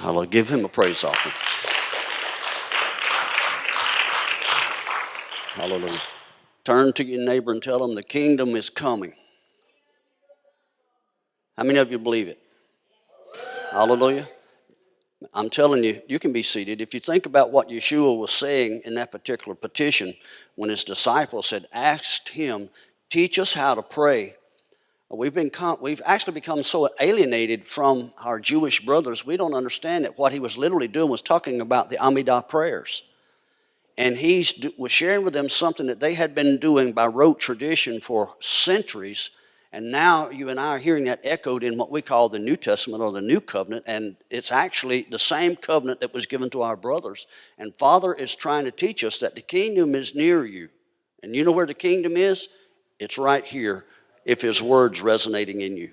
Hallelujah. Give him a praise offering. Hallelujah. Turn to your neighbor and tell them the kingdom is coming. How many of you believe it? Hallelujah. I'm telling you, you can be seated. If you think about what Yeshua was saying in that particular petition, when his disciples had asked him, teach us how to pray. We've actually become so alienated from our Jewish brothers, we don't understand that what he was literally doing was talking about the Amidah prayers. And he was sharing with them something that they had been doing by rote tradition for centuries. And now you and I are hearing that echoed in what we call the New Testament or the New Covenant. And it's actually the same covenant that was given to our brothers. And Father is trying to teach us that the kingdom is near you. And you know where the kingdom is? It's right here if his word's resonating in you.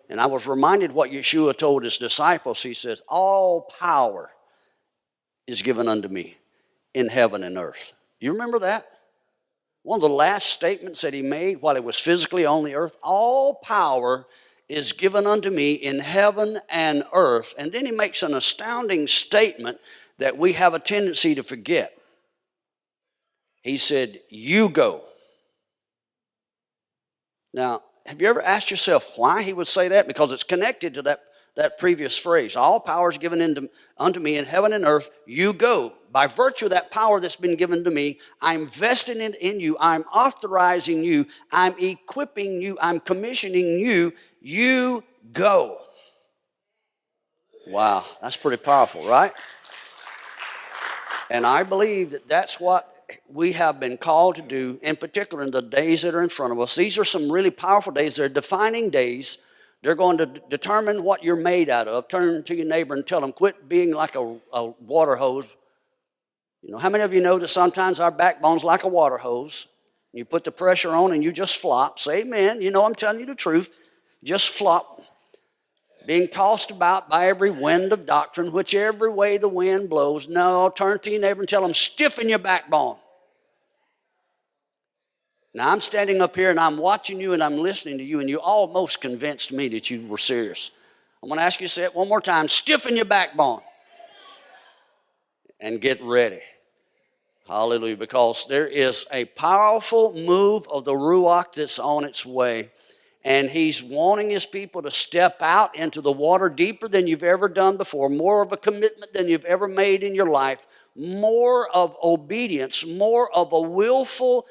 And I was reminded what Yeshua told his disciples. He says, all power is given unto me in heaven and earth. You remember that? One of the last statements that he made while he was physically on the earth, all power is given unto me in heaven and earth. And then he makes an astounding statement that we have a tendency to forget. He said, you go. Now, have you ever asked yourself why he would say that? Because it's connected to that previous phrase. All power is given unto me in heaven and earth. You go. By virtue of that power that's been given to me, I'm vesting it in you. I'm authorizing you. I'm equipping you. I'm commissioning you. You go. Wow, that's pretty powerful, right? And I believe that that's what we have been called to do, in particular in the days that are in front of us. These are some really powerful days. They're defining days. They're going to determine what you're made out of. Turn to your neighbor and tell them, quit being like a water hose. You know, how many of you know that sometimes our backbone's like a water hose? You put the pressure on and you just flop. Say amen. You know I'm telling you the truth. Just flop. Being tossed about by every wind of doctrine, whichever way the wind blows. No, turn to your neighbor and tell them, stiffen your backbone. Now, I'm standing up here and I'm watching you and I'm listening to you, and you almost convinced me that you were serious. I'm going to ask you to say it one more time. Stiffen your backbone. And get ready. Hallelujah. Because there is a powerful move of the Ruach that's on its way. And he's wanting his people to step out into the water deeper than you've ever done before. More of a commitment than you've ever made in your life. More of obedience. More of a willful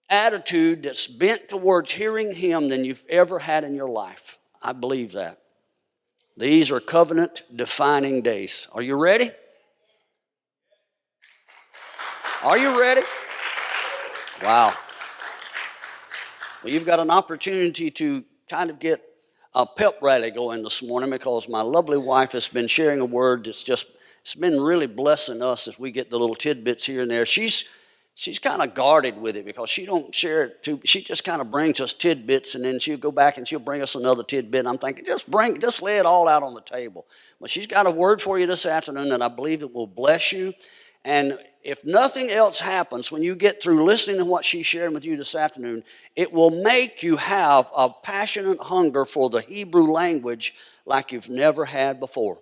attitude that's bent towards hearing him than you've ever had in your life. I believe that. These are covenant-defining days. Are you ready? Are you ready? Wow. Well, you've got an opportunity to kind of get a pep rally going this morning, because my lovely wife has been sharing a word that's it's been really blessing us as we get the little tidbits here and there. She's kind of guarded with it because she don't share it too. She just kind of brings us tidbits, and then she'll go back and she'll bring us another tidbit. And I'm thinking, just lay it all out on the table. But she's got a word for you this afternoon that I believe it will bless you. And if nothing else happens, when you get through listening to what she's sharing with you this afternoon, it will make you have a passionate hunger for the Hebrew language like you've never had before.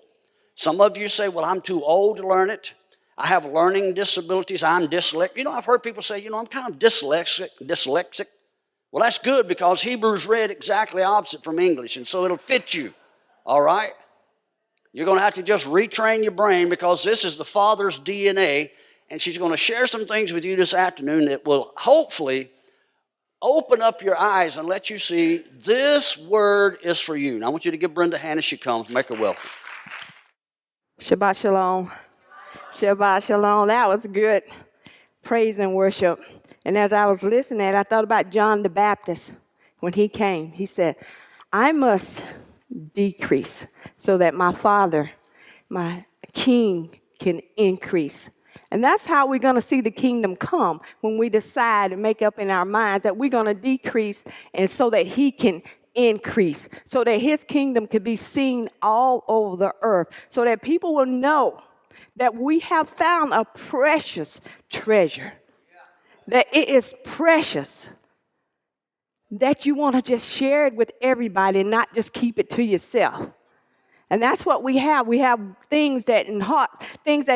Some of you say, well, I'm too old to learn it. I have learning disabilities. I'm dyslexic. You know, I've heard people say, I'm kind of dyslexic. Well, that's good, because Hebrew's read exactly opposite from English, and so it'll fit you, all right? You're going to have to just retrain your brain, because this is the Father's DNA, and she's going to share some things with you this afternoon that will hopefully open up your eyes and let you see this word is for you. Now, I want you to give Brenda a hand as she comes. Make her welcome. Shabbat shalom. Shabbat shalom. That was good praise and worship. And as I was listening, I thought about John the Baptist. When he came, he said, I must decrease so that my Father, my King, can increase. And that's how we're going to see the kingdom come, when we decide and make up in our minds that we're going to decrease, and so that he can increase, so that his kingdom can be seen all over the earth, so that people will know that we have found a precious treasure, that it is precious, that you want to just share it with everybody and not just keep it to yourself. And that's what we have. We have things that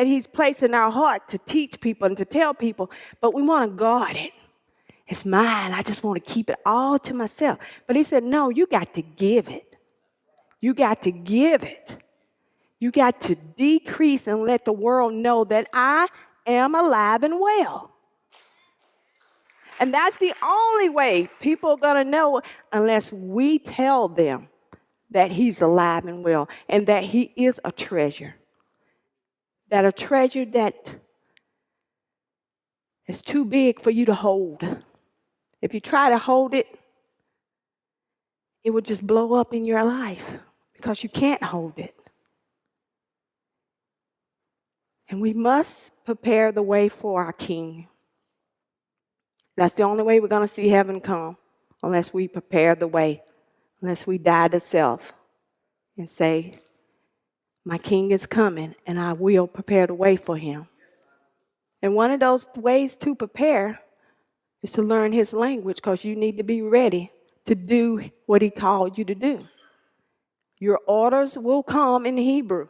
He's placed in our heart to teach people and to tell people, but we want to guard it. It's mine. I just want to keep it all to myself. But He said, no, you got to give it. You got to give it. You got to decrease and let the world know that I am alive and well. And that's the only way people are going to know, unless we tell them that He's alive and well and that He is a treasure. That a treasure that is too big for you to hold. If you try to hold it, it would just blow up in your life because you can't hold it. And we must prepare the way for our King. That's the only way we're going to see heaven come, unless we prepare the way, unless we die to self and say, my King is coming, and I will prepare the way for Him. And one of those ways to prepare is to learn His language, because you need to be ready to do what He called you to do. Your orders will come in Hebrew.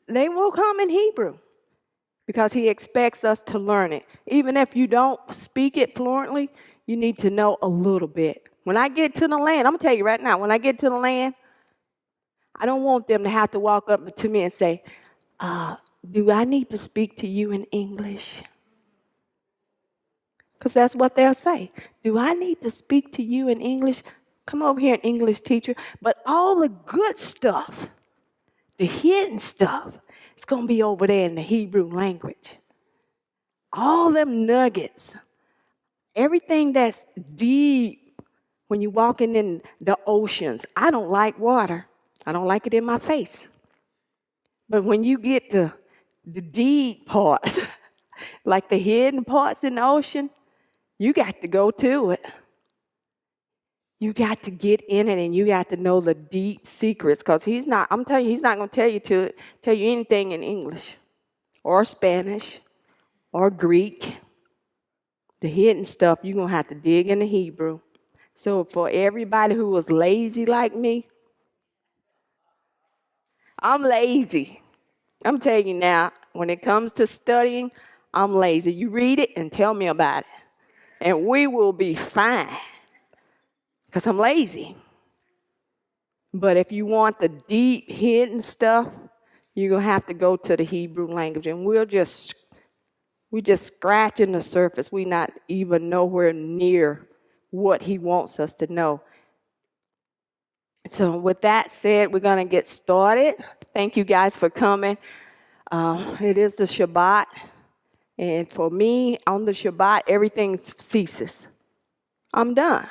They will come in Hebrew because He expects us to learn it. Even if you don't speak it fluently, you need to know a little bit. When I get to the land, I'm going to tell you right now, when I get to the land, I don't want them to have to walk up to me and say, do I need to speak to you in English? Because that's what they'll say. Do I need to speak to you in English? Come over here, English teacher. But all the good stuff, the hidden stuff, it's going to be over there in the Hebrew language. All them nuggets, everything that's deep when you're walking in the oceans. I don't like water. I don't like it in my face. But when you get to the deep parts, like the hidden parts in the ocean, you got to go to it. You got to get in it, and you got to know the deep secrets, because He's not going to tell you anything in English or Spanish or Greek. The hidden stuff, you're going to have to dig into Hebrew. So for everybody who was lazy like me, I'm lazy. I'm telling you now, when it comes to studying, I'm lazy. You read it and tell me about it, and we will be fine, because I'm lazy. But if you want the deep, hidden stuff, you're going to have to go to the Hebrew language, and we're just scratching the surface. We're not even nowhere near what He wants us to know. So with that said, we're going to get started. Thank you guys for coming. It is the Shabbat. And for me, on the Shabbat, everything ceases. I'm done.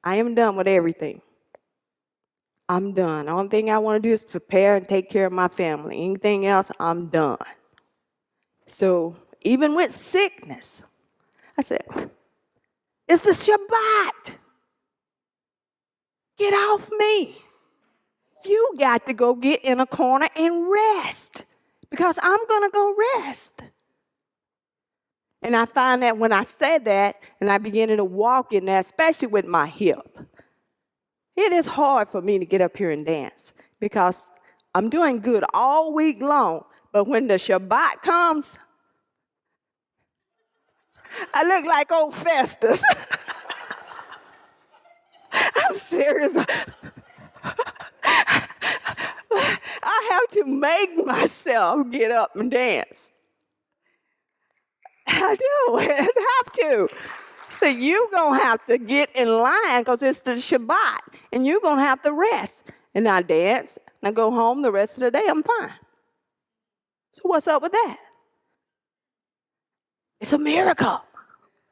I am done with everything. I'm done. The only thing I want to do is prepare and take care of my family. Anything else, I'm done. So even with sickness, I said, it's the Shabbat. Get off me. You got to go get in a corner and rest, because I'm going to go rest. And I find that when I said that and I began to walk in that, especially with my hip, it is hard for me to get up here and dance, because I'm doing good all week long. But when the Shabbat comes, I look like old Festus. I'm serious. I have to make myself get up and dance. I do. I have to. So you're going to have to get in line, because it's the Shabbat, and you're going to have to rest. And I dance, and I go home the rest of the day, I'm fine. So what's up with that? It's a miracle.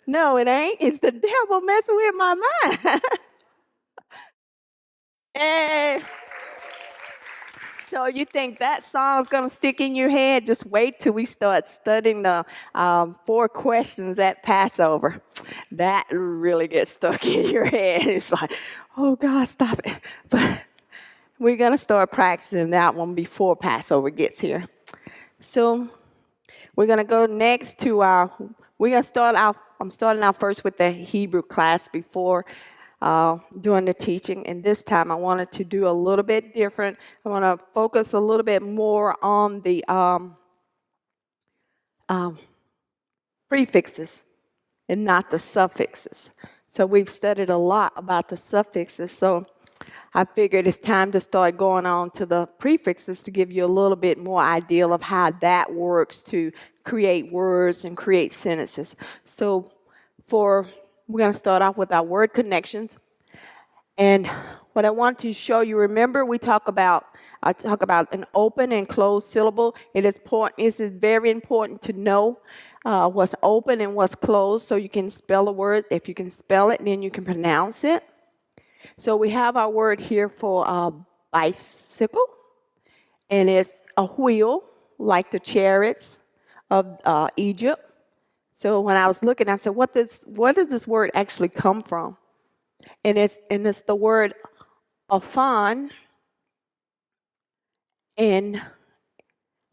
No, it ain't. It's the devil messing with my mind. Hey. So you think that song's going to stick in your head? Just wait till we start studying the 4 questions at Passover. That really gets stuck in your head. It's like, oh, God, stop it. But we're going to start practicing that one before Passover gets here. So we're going to go next to I'm starting out first with the Hebrew class before during the teaching. And this time I wanted to do a little bit different. I want to focus a little bit more on the prefixes and not the suffixes. So we've studied a lot about the suffixes. So I figured it's time to start going on to the prefixes to give you a little bit more idea of how that works to create words and create sentences. So we're going to start off with our word connections. And what I want to show you, remember I talk about an open and closed syllable. It is very important to know what's open and what's closed so you can spell a word. If you can spell it, then you can pronounce it. So we have our word here for bicycle, and it's a wheel, like the chariots of Egypt. So when I was looking, I said, where does this word actually come from? And it's the word afan. And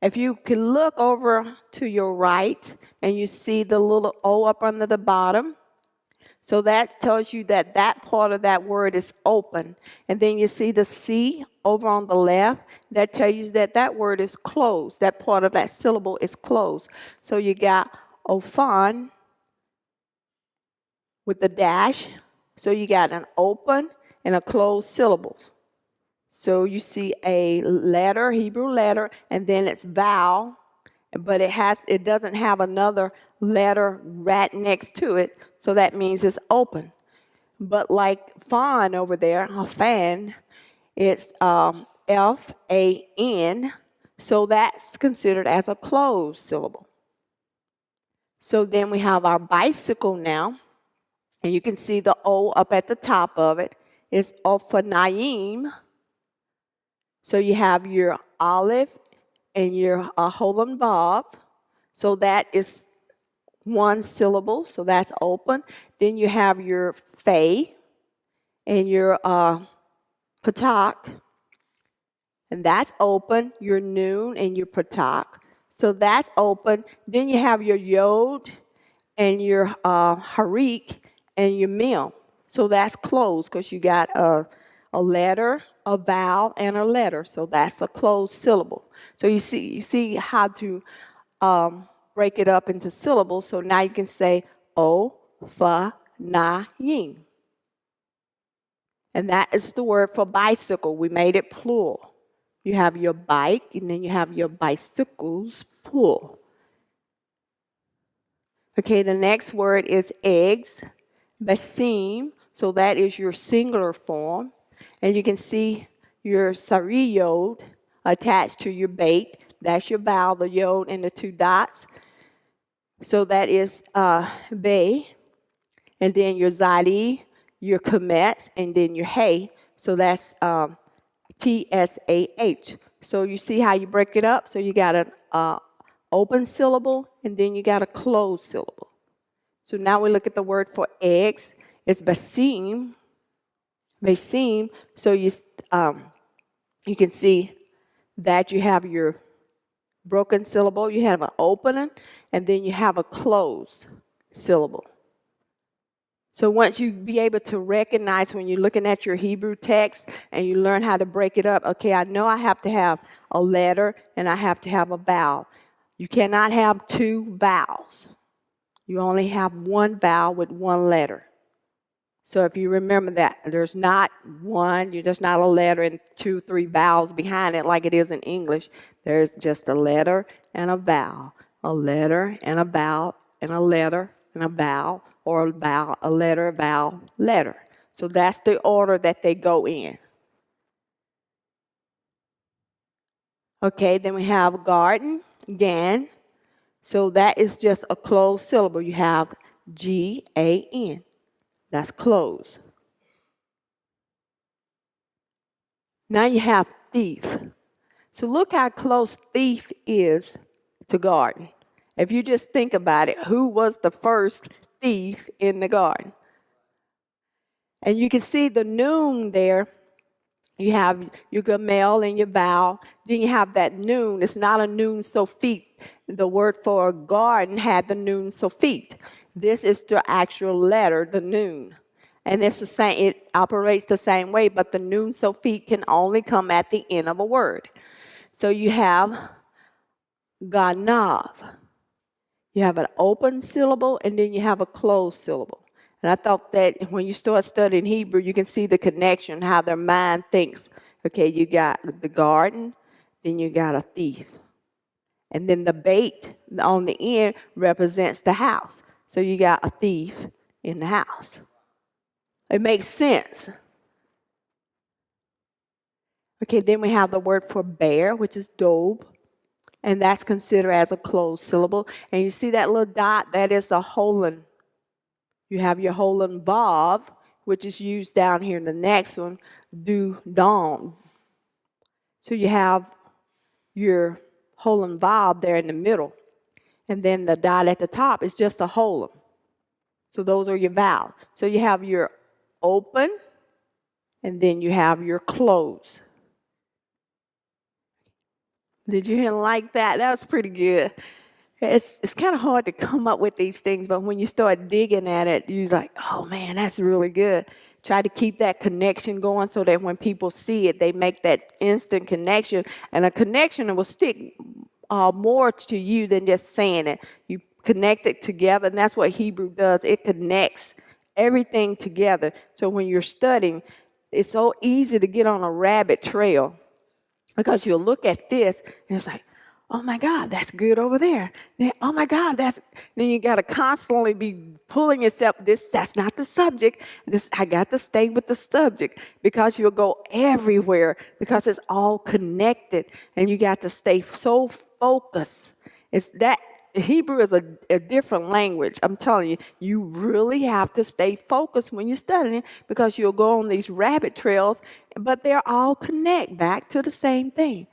if you can look over to your right, and you see the little O up under the bottom, so that tells you that that part of that word is open. And then you see the C over on the left. That tells you that that word is closed. That part of that syllable is closed. So you got ofan with the dash. So you got an open and a closed syllable. So you see a letter, Hebrew letter, and then it's vowel, but it doesn't have another letter right next to it, so that means it's open. But like fan over there, a fan, it's F-A-N, so that's considered as a closed syllable. So then we have our bicycle now, and you can see the O up at the top of it. It's Ophanayim. So you have your olive and your Holland Bob. So that is one syllable, so that's open. Then you have your Fay and your Patak, and that's open. Your Noon and your Patak, so that's open. Then you have your Yod and your Harik and your Mim, so that's closed because you got a letter, a vowel, and a letter, so that's a closed syllable. So you see how to break it up into syllables. So now you can say O, Fa, Na, Ying. And that is the word for bicycle. We made it plural. You have your bike, and then you have your bicycles, plural. Okay, the next word is eggs, basim. So that is your singular form. And you can see your sariyod attached to your bait. That's your vowel, the yod, and the two dots. So that is bay. And then your zali, your kametz, and then your hay. So that's T-S-A-H. So you see how you break it up? So you got an open syllable, and then you got a closed syllable. So now we look at the word for eggs. It's basim. Basim. So you can see that you have your broken syllable, you have an opening, and then you have a closed syllable. So once you be able to recognize when you're looking at your Hebrew text and you learn how to break it up, okay, I know I have to have a letter and I have to have a vowel. You cannot have two vowels. You only have one vowel with one letter. So if you remember that, there's not a letter and 2, 3 vowels behind it like it is in English. There's just a letter and a vowel, a letter and a vowel, and a letter and a vowel, or a vowel, a letter, vowel, letter. So that's the order that they go in. Okay, then we have garden, gan. So that is just a closed syllable. You have G-A-N. That's closed. Now you have thief. So look how close thief is to garden. If you just think about it, who was the first thief in the garden? And you can see the noon there. You have your gamel and your vowel. Then you have that noon. It's not a noon sophit. The word for garden had the noon sophit. This is the actual letter, the noon. And it's the same, it operates the same way, but the nun sofit can only come at the end of a word. So you have ganav. You have an open syllable, and then you have a closed syllable. And I thought that when you start studying Hebrew, you can see the connection, how their mind thinks. Okay, you got the garden, then you got a thief. And then the bait on the end represents the house. So you got a thief in the house. It makes sense. Okay, then we have the word for bear, which is dob. And that's considered as a closed syllable. And you see that little dot, that is a holon. You have your holon vav, which is used down here in the next one, do, dom. So you have your holon vav there in the middle. And then the dot at the top is just a holon. So those are your vowels. So you have your open, and then you have your close. Did you hear like that? That was pretty good. It's kind of hard to come up with these things, but when you start digging at it, you're like, oh man, that's really good. Try to keep that connection going so that when people see it, they make that instant connection. And a connection will stick more to you than just saying it. You connect it together, and that's what Hebrew does. It connects everything together. So when you're studying, it's so easy to get on a rabbit trail because you'll look at this, and it's like, oh my God, that's good over there. Then, oh my God, then you got to constantly be pulling yourself. That's not the subject. I got to stay with the subject because you'll go everywhere because it's all connected, and you got to stay so focused. It's that Hebrew is a different language. I'm telling you, you really have to stay focused when you're studying because you'll go on these rabbit trails, but they're all connect back to the same thing.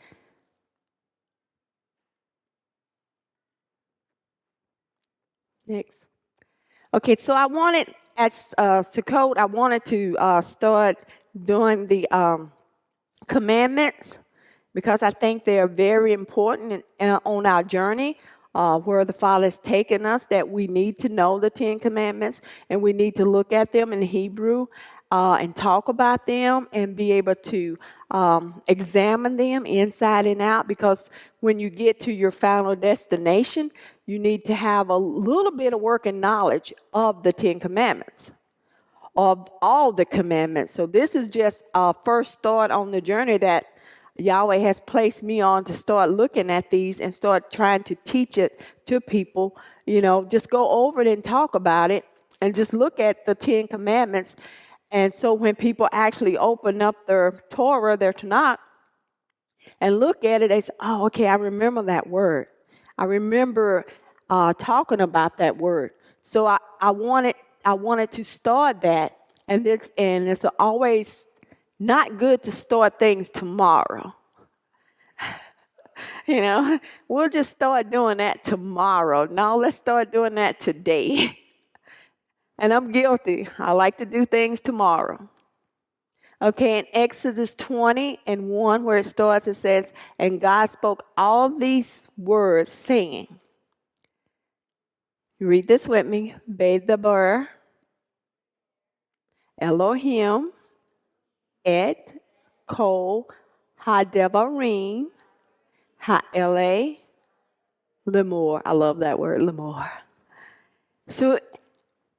Next. Okay, so I wanted, as Sukkot, I wanted to start doing the commandments because I think they are very important on our journey where the Father has taken us, that we need to know the 10 Commandments, and we need to look at them in Hebrew and talk about them and be able to examine them inside and out, because when you get to your final destination, you need to have a little bit of working knowledge of the 10 Commandments, of all the commandments. So this is just a first start on the journey that Yahweh has placed me on, to start looking at these and start trying to teach it to people. You know, just go over it and talk about it and just look at the 10 Commandments. And so when people actually open up their Torah, their Tanakh, and look at it, they say, oh, okay, I remember that word. I remember talking about that word. So I wanted to start that, and it's always not good to start things tomorrow. You know, we'll just start doing that tomorrow. No, let's start doing that today. And I'm guilty. I like to do things tomorrow. Okay, in Exodus 20:1, where it starts, it says, and God spoke all these words, saying, you read this with me, Bedaber, Elohim, Et, Kol, HaDevarim, Ha'ele, Lemor. I love that word, Lemor. So,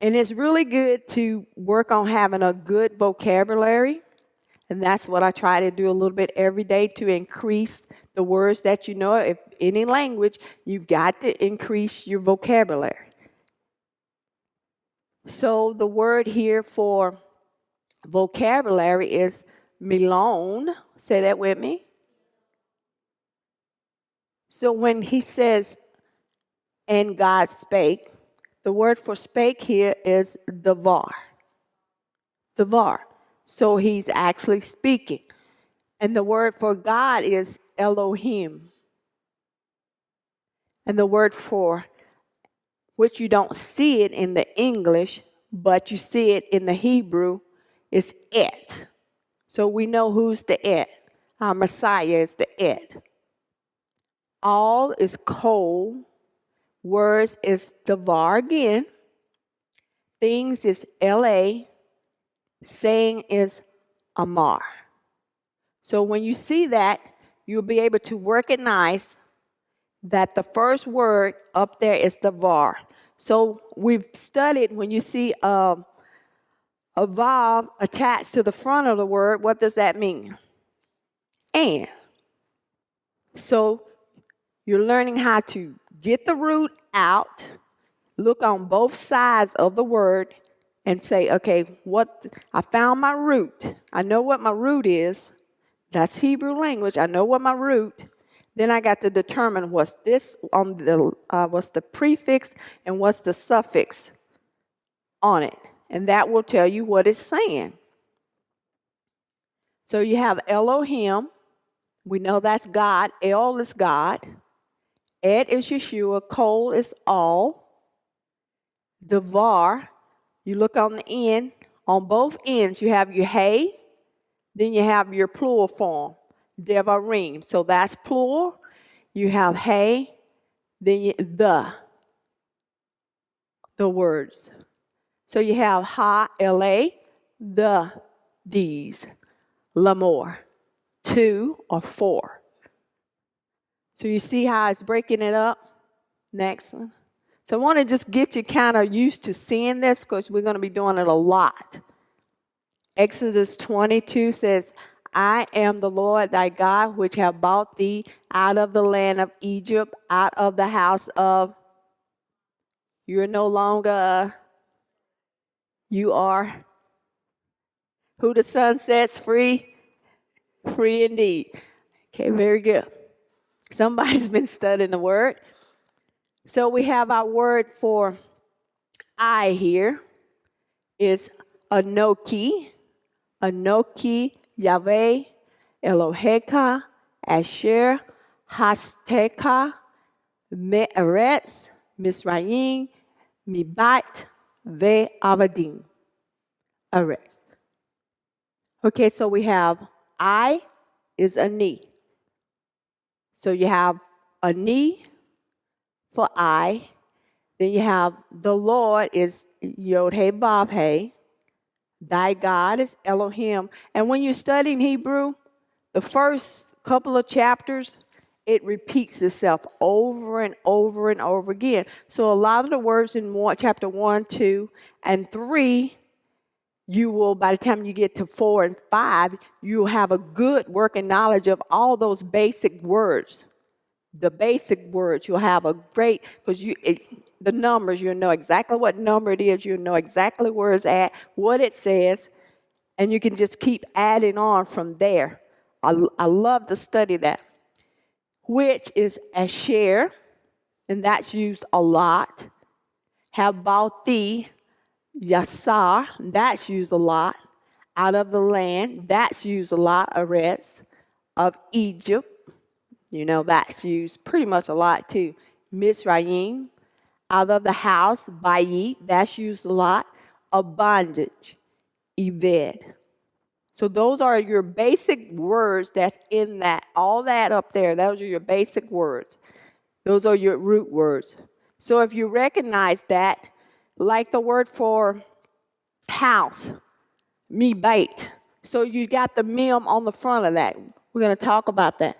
and it's really good to work on having a good vocabulary. And that's what I try to do a little bit every day, to increase the words that you know. If any language, you've got to increase your vocabulary. So the word here for vocabulary is milon. Say that with me. So when he says, and God spake, the word for spake here is davar. Davar. So he's actually speaking. And the word for God is Elohim. And the word for, which you don't see it in the English, but you see it in the Hebrew, is Et. So we know who's the Et. Our Messiah is the Et. All is Kol. Words is Davar again. Things is La. Saying is amar. So when you see that, you'll be able to recognize that the first word up there is the var. So we've studied when you see a vav attached to the front of the word, what does that mean? And. So you're learning how to get the root out, look on both sides of the word, and say, okay, I found my root. I know what my root is. That's Hebrew language. I know what my root. Then I got to determine what's the prefix and what's the suffix on it. And that will tell you what it's saying. So you have Elohim. We know that's God. El is God. Ed is Yeshua. Kol is all. The var, you look on the end. On both ends, you have your hey. Then you have your plural form, devarim. So that's plural. You have hey. Then the words. So you have ha, la, these, lamor, 2 or 4. So you see how it's breaking it up? Next one. So I want to just get you kind of used to seeing this because we're going to be doing it a lot. Exodus 22 says, I am the Lord thy God, which have brought thee out of the land of Egypt, out of the house of, you're no longer, you are, who the Son sets free, free indeed. Okay, very good. Somebody's been studying the word. So we have our word for I here is Anoki. Anoki Yahweh Eloheka Asher Hasteka Me'eretz Misraim Mibat Ve'avadim. Eretz. Okay, so we have I is Ani. So you have Ani for I. Then you have the Lord is Yod He Vav He. Thy God is Elohim. And when you're studying Hebrew, the first couple of chapters, it repeats itself over and over and over again. So a lot of the words in chapter 1, 2, and 3, you will, by the time you get to 4 and 5, you'll have a good working knowledge of all those basic words. The basic words, you'll have a great, because the numbers, you'll know exactly what number it is, you'll know exactly where it's at, what it says, and you can just keep adding on from there. I love to study that. Which is Asher, and that's used a lot. Have bought thee, Yassar, that's used a lot. Out of the land, that's used a lot. Eretz, of Egypt, you know, that's used pretty much a lot too. Misraim, out of the house, Bayit, that's used a lot. Of bondage, Eved. So those are your basic words that's in that, all that up there, those are your basic words. Those are your root words. So if you recognize that, like the word for house, mibait. So you got the mem on the front of that. We're going to talk about that.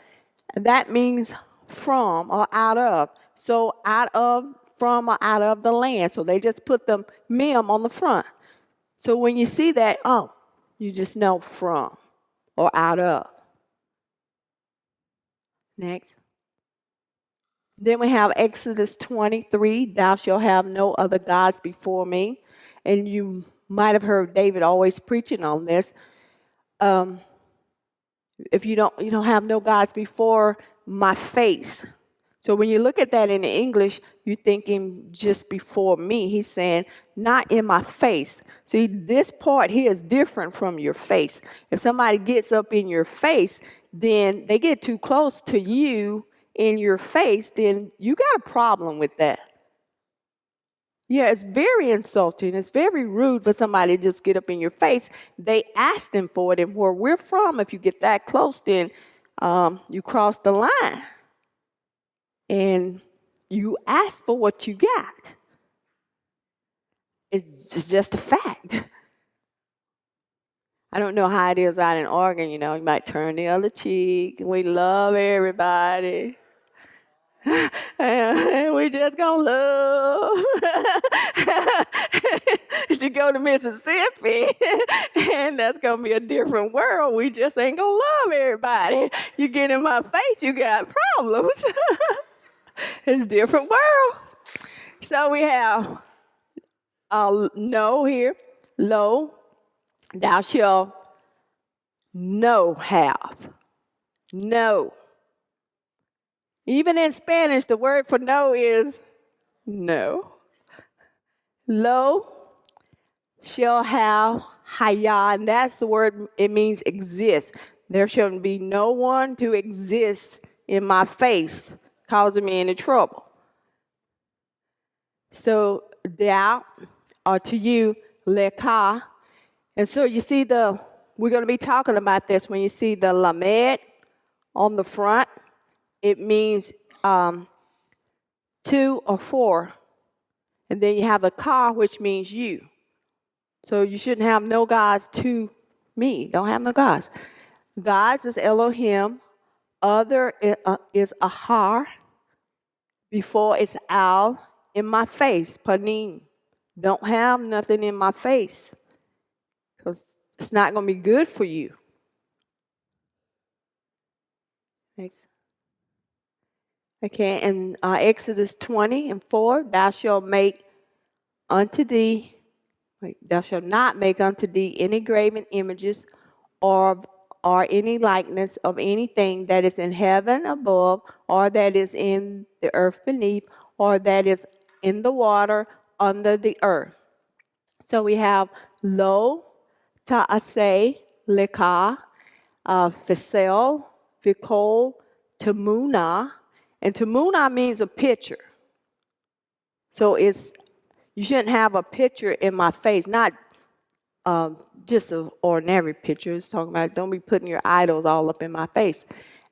And that means from or out of. So out of, from, or out of the land. So they just put the mem on the front. So when you see that, oh, you just know from or out of. Next. Then we have Exodus 23, thou shalt have no other gods before me. And you might have heard David always preaching on this. If you don't have no gods before my face. So when you look at that in the English, you're thinking just before me. He's saying, not in my face. See, this part here is different from your face. If somebody gets up in your face, then they get too close to you in your face, then you got a problem with that. Yeah, it's very insulting. It's very rude for somebody to just get up in your face. They asked them for it, and where we're from, if you get that close, then you cross the line. And you ask for what you got. It's just a fact. I don't know how it is out in Oregon, you know, you might turn the other cheek, and we love everybody. And we just gonna love. You go to Mississippi, and that's gonna be a different world. We just ain't gonna love everybody. You get in my face, you got problems. It's a different world. So we have no here, lo, thou shalt no have. No. Even in Spanish, the word for no is no. Lo shall have haya, and that's the word, it means exist. There shouldn't be no one to exist in my face, causing me any trouble. So thou, or to you, leka. And so you see we're going to be talking about this when you see the lamed on the front. It means two or four. And then you have the ka, which means you. So you shouldn't have no gods to me. Don't have no gods. Gods is Elohim. Other is Ahar. Before it's Al. In my face, Panim. Don't have nothing in my face. Because it's not going to be good for you. Next. Okay, in Exodus 20:4, thou shalt not make unto thee any graven images or any likeness of anything that is in heaven above, or that is in the earth beneath, or that is in the water under the earth. So we have lo, ta'aseh, leka, fisel, fikol, tamuna. And tamuna means a picture. So you shouldn't have a picture in my face, not just an ordinary picture. It's talking about don't be putting your idols all up in my face.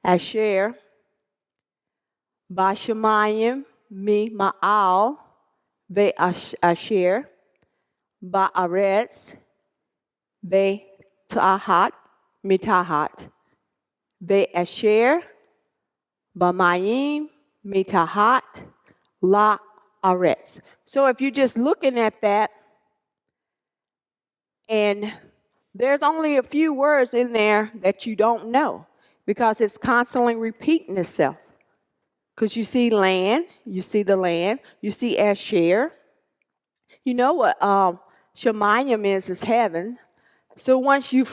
Asher, Bashamayim, Mi Ma'al, Ve Asher, Ba'aretz, Ve Tahat, Mitahat, Ve Asher, Bamayim, Mitahat, La Aretz. So if you're just looking at that, and there's only a few words in there that you don't know because it's constantly repeating itself. Because you see land, you see the land, you see Asher. You know what Shemayim is heaven. So once you,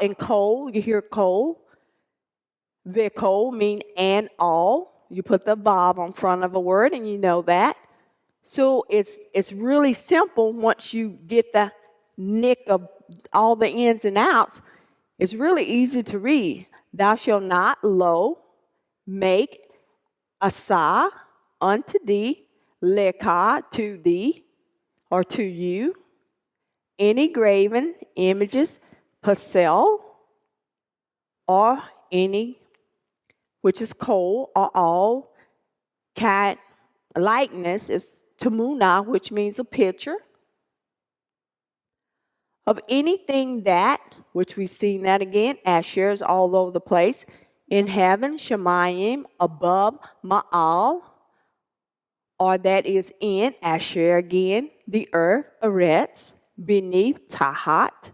in coal, you hear coal. Vikol mean and all. You put the vav on front of a word and you know that. So it's really simple once you get the nick of all the ins and outs. It's really easy to read. Thou shalt not, lo, make asa unto thee, leka to thee, or to you, any graven images, pasel, or any, which is coal, or all, cat likeness is tamuna, which means a picture, of anything that, which we've seen that again, Asher is all over the place, in heaven, Shemayim, above, Ma'al, or that is in, Asher again, the earth, Eretz, beneath, Tahat,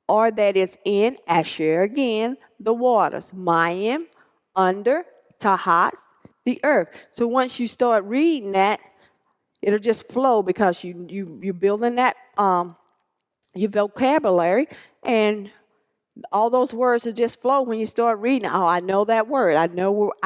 or that is in, Asher again, the waters, Mayim, under, Tahat, the earth. So once you start reading that, it'll just flow because you're building that your vocabulary, and all those words will just flow when you start reading. Oh, I know that word. I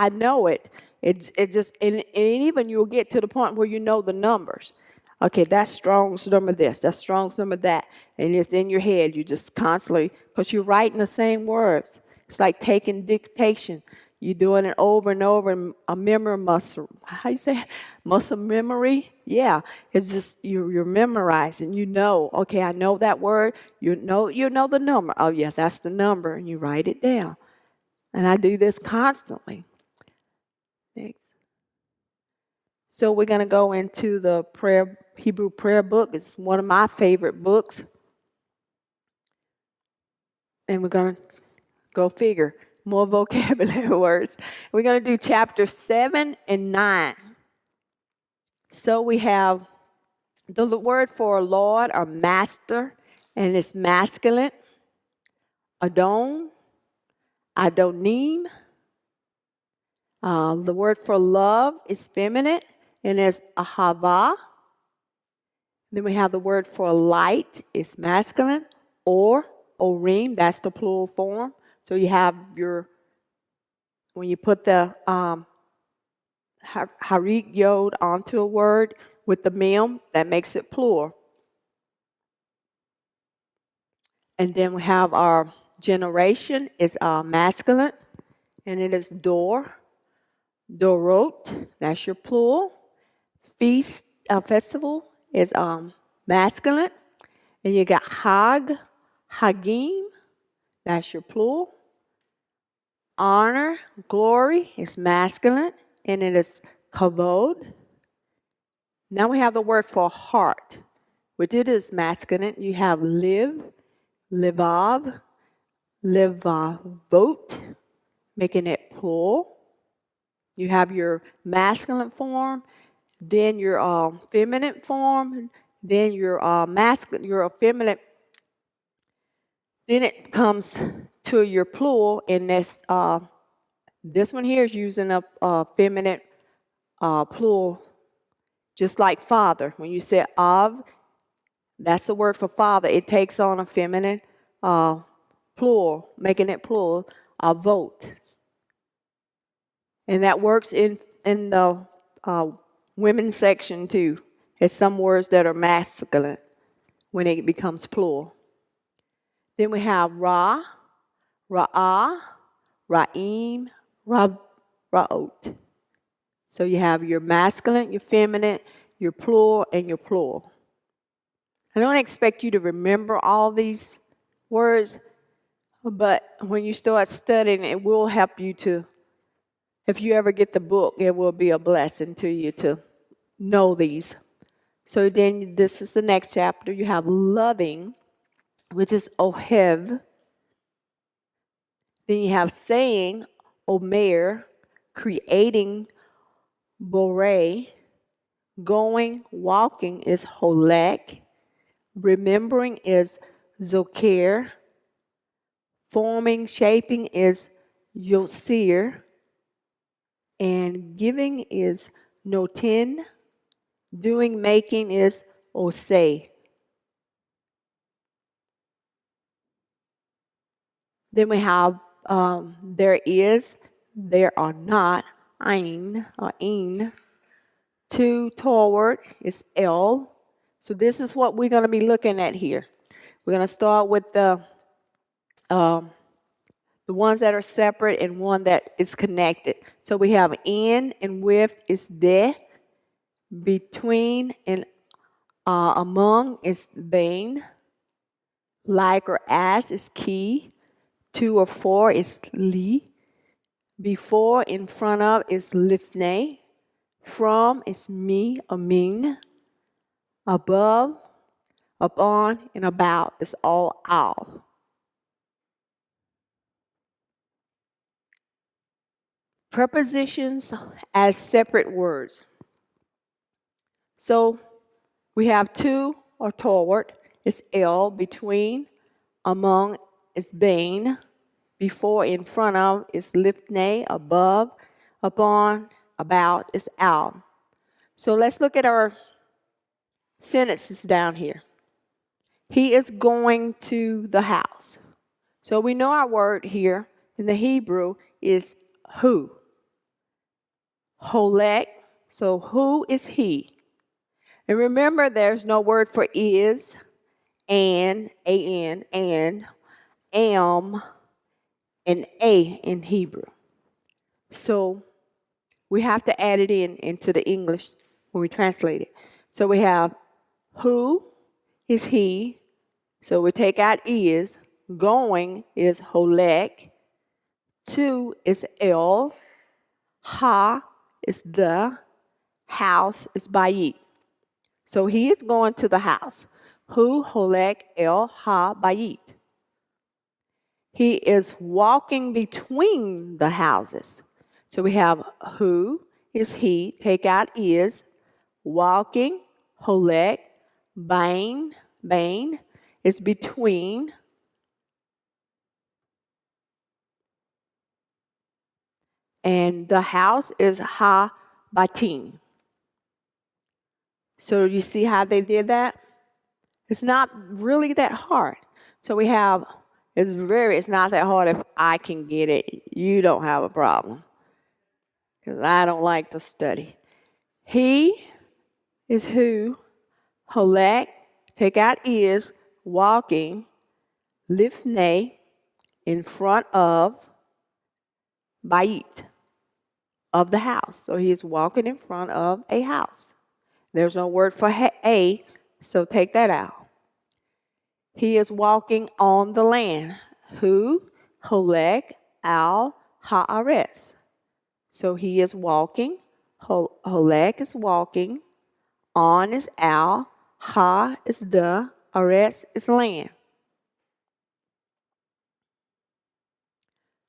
know it. It just and even you'll get to the point where you know the numbers. Okay, that's Strong's number this. That's Strong's number that, and it's in your head. You just constantly because you're writing the same words. It's like taking dictation. You're doing it over and over. A memory muscle. How you say? Muscle memory? Yeah. It's just you're memorizing. You know. Okay, I know that word. You know the number. Oh yes, that's the number, and you write it down. And I do this constantly. Next. So we're gonna go into the Hebrew prayer book. It's one of my favorite books. And we're going to go figure, more vocabulary words. We're going to do chapter 7 and 9. So we have the word for Lord or master, and it's masculine. Adon, Adonim. The word for love is feminine, and it's ahava. Then we have the word for light is masculine, or orim, that's the plural form. So you have when you put the harik yod onto a word with the mem, that makes it plural. And then we have our generation is masculine, and it is door, dorot, that's your plural. Festival is masculine. And you got hag, hagim, that's your plural. Honor, glory is masculine, and it is kavod. Now we have the word for heart, which it is masculine. You have live, livav, livavot, making it plural. You have your masculine form, then your feminine form, then your your feminine. Then it comes to your plural, and this one here is using a feminine plural, just like father. When you say av, that's the word for father. It takes on a feminine plural, making it plural, avot. And that works in the women's section too. It's some words that are masculine when it becomes plural. Then we have ra, ra'ah, ra'im, ra'ot. So you have your masculine, your feminine, your plural, and your plural. I don't expect you to remember all these words, but when you start studying, it will help you to, if you ever get the book, it will be a blessing to you to know these. So then this is the next chapter. You have loving, which is ohev. Then you have saying, omer, creating, borei. Going, walking is holek. Remembering is zoker. Forming, shaping is yosir. And giving is notin. Doing, making is osei. Then we have there is, there are not, ein or in. To, toward is el. So this is what we're going to be looking at here. We're going to start with the ones that are separate and one that is connected. So we have in and with is de. Between and among is bein. Like or as is ki. To or for is li. Before, in front of is lifnei. From is me, amin. Above, upon, and about is all al. Prepositions as separate words. So we have to or toward is el. Between, among is bein. Before, in front of is lifnei. Above, upon, about is al. So let's look at our sentences down here. He is going to the house. So we know our word here in the Hebrew is who. Holek. So who is he? And remember, there's no word for is, and, an, and, am, and a in Hebrew. So we have to add it into the English when we translate it. So we have who is he. So we take out is. Going is holek. To is el. Ha is the. House is bayit. So he is going to the house. Hu holek el ha bayit. He is walking between the houses. So we have who is he, take out is, walking, holek, bain is between. And the house is ha-batim. So you see how they did that? It's not really that hard. So we have, it's not that hard if I can get it. You don't have a problem. Because I don't like to study. He is who, holek, take out is, walking, lifnei, in front of, bait, of the house. So he is walking in front of a house. There's no word for a, so take that out. He is walking on the land. Who? Holek al haaretz. So he is walking. Holek is walking. On is al. Ha is the. Aretz is land.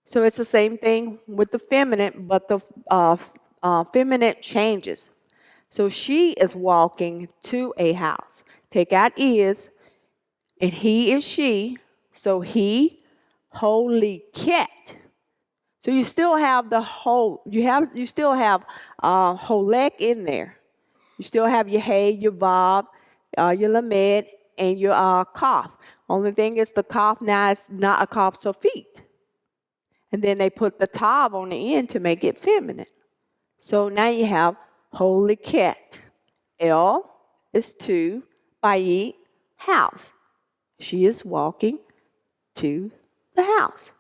So it's the same thing with the feminine, but the feminine changes. So she is walking to a house. Take out is, and he is she. So he, holy ket. So you still have the whole. You still have holek in there. You still have your hey, your bob, your lamed, and your kaf. Only thing is the kaf now is not a kaf sofit. And then they put the tab on the end to make it feminine. So now you have holy ket. El is to, bayit, house. She is walking to the house.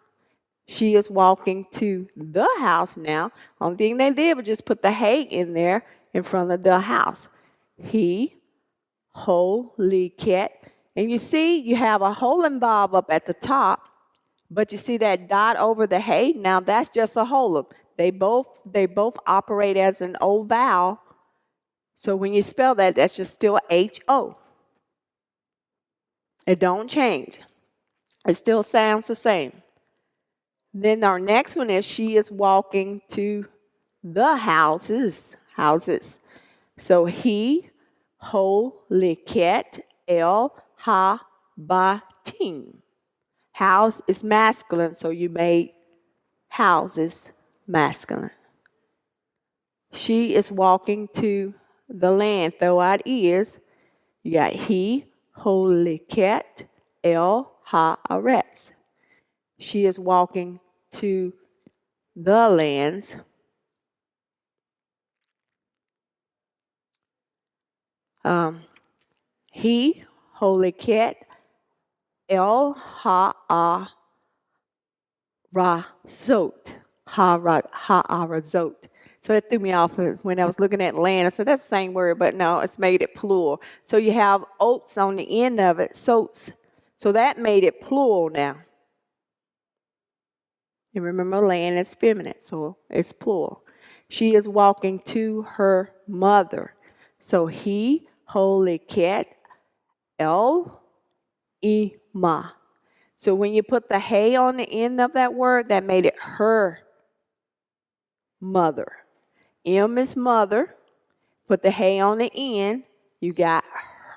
She is walking to the house now. Only thing they did was just put the hay in there in front of the house. He, holy ket. And you see, you have a hole and bob up at the top. But you see that dot over the hay? Now that's just a holum. They both operate as an O vowel. So when you spell that, that's just still H-O. It don't change. It still sounds the same. Then our next one is she is walking to the houses. So he, holiket el ha-batim. House is masculine, so you made houses masculine. She is walking to the land. Throw out is. You got he, holiket, el haaretz. She is walking to the lands. He, holiket, el ha'arazot. Ha'arazot. So that threw me off when I was looking at land. I said, that's the same word, but no, it's made it plural. So you have oats on the end of it, soats. So that made it plural now. And remember, land is feminine, so it's plural. She is walking to her mother. So he, holiket, el Ima. So when you put the hay on the end of that word, that made it her mother. M is mother. Put the hay on the end, you got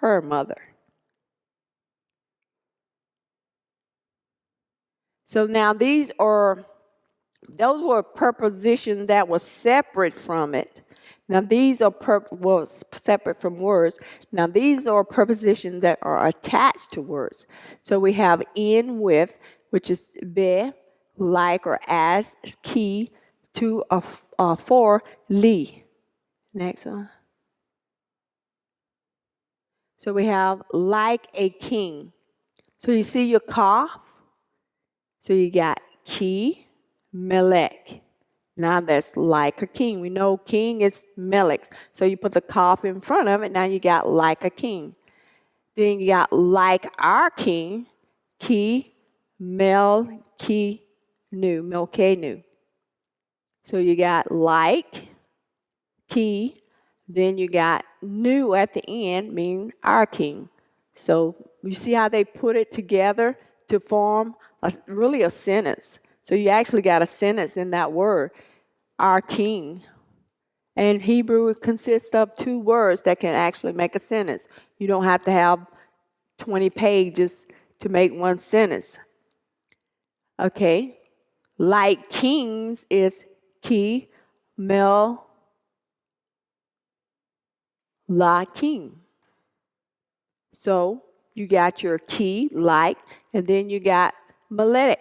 her mother. So now those were prepositions that were separate from it. Now these are separate from words. Now these are prepositions that are attached to words. So we have in, with, which is be, like or as, ki, to, for, li. Next one. So we have like a king. So you see your kaf. So you got ki, melek. Now that's like a king. We know king is melek. So you put the kaf in front of it. Now you got like a king. Then you got like our king, ki, mel, ki, nu, melkenu. So you got like, ki, then you got nu at the end, meaning our king. So you see how they put it together to form really a sentence. So you actually got a sentence in that word, our King. And Hebrew consists of 2 words that can actually make a sentence. You don't have to have 20 pages to make one sentence. Okay. Like kings is ki, mel, la king. So you got your ki, like, and then you got melech,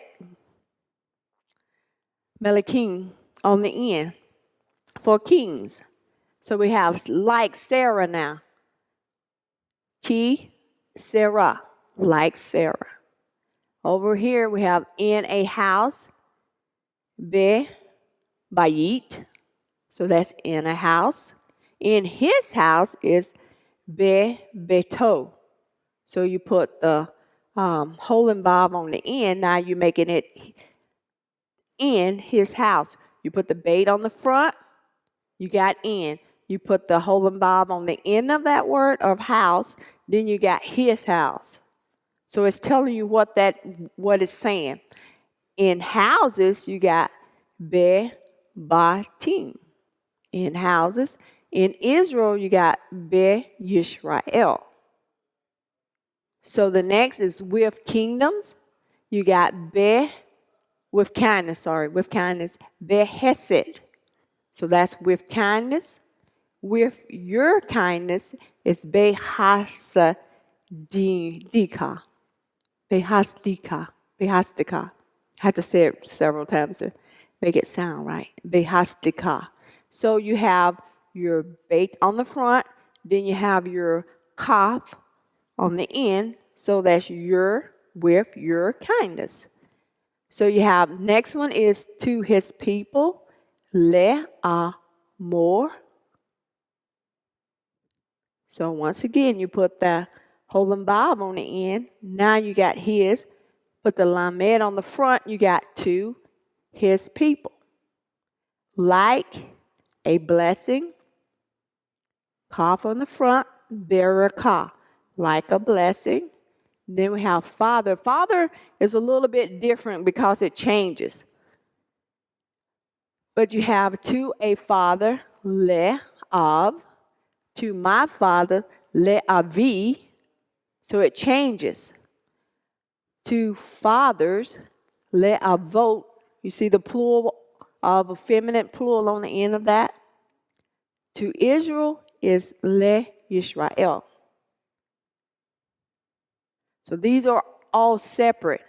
meleking on the end for kings. So we have like Sarah now. Ki, Sarah, like Sarah. Over here we have in a house, be, bayit. So that's in a house. In his house is be, beto. So you put the hole and bob on the end. Now you're making it in his house. You put the bait on the front. You got in. You put the hole and bob on the end of that word of house. Then you got his house. So it's telling you what it's saying. In houses, you got be, batim. In houses. In Israel, you got be, Yisrael. So the next is with kingdoms. You got be, with kindness, be hesed. So that's with kindness. With your kindness is be hasadika. Behasdika. Behasdika. I have to say it several times to make it sound right. Behasdika. So you have your bait on the front, then you have your kaf on the end, so that's your with your kindness. So you have, next one is to his people, le amor. So once again, you put the hole and bob on the end. Now you got his. Put the lamed on the front. You got to his people. Like a blessing. Kaf on the front. Barakah. Like a blessing. Then we have father. Father is a little bit different because it changes. But you have to a father, le av. To my father, le avi. So it changes. To fathers, le avot. You see the plural of a feminine plural on the end of that? To Israel is le Yisrael. So these are all separate.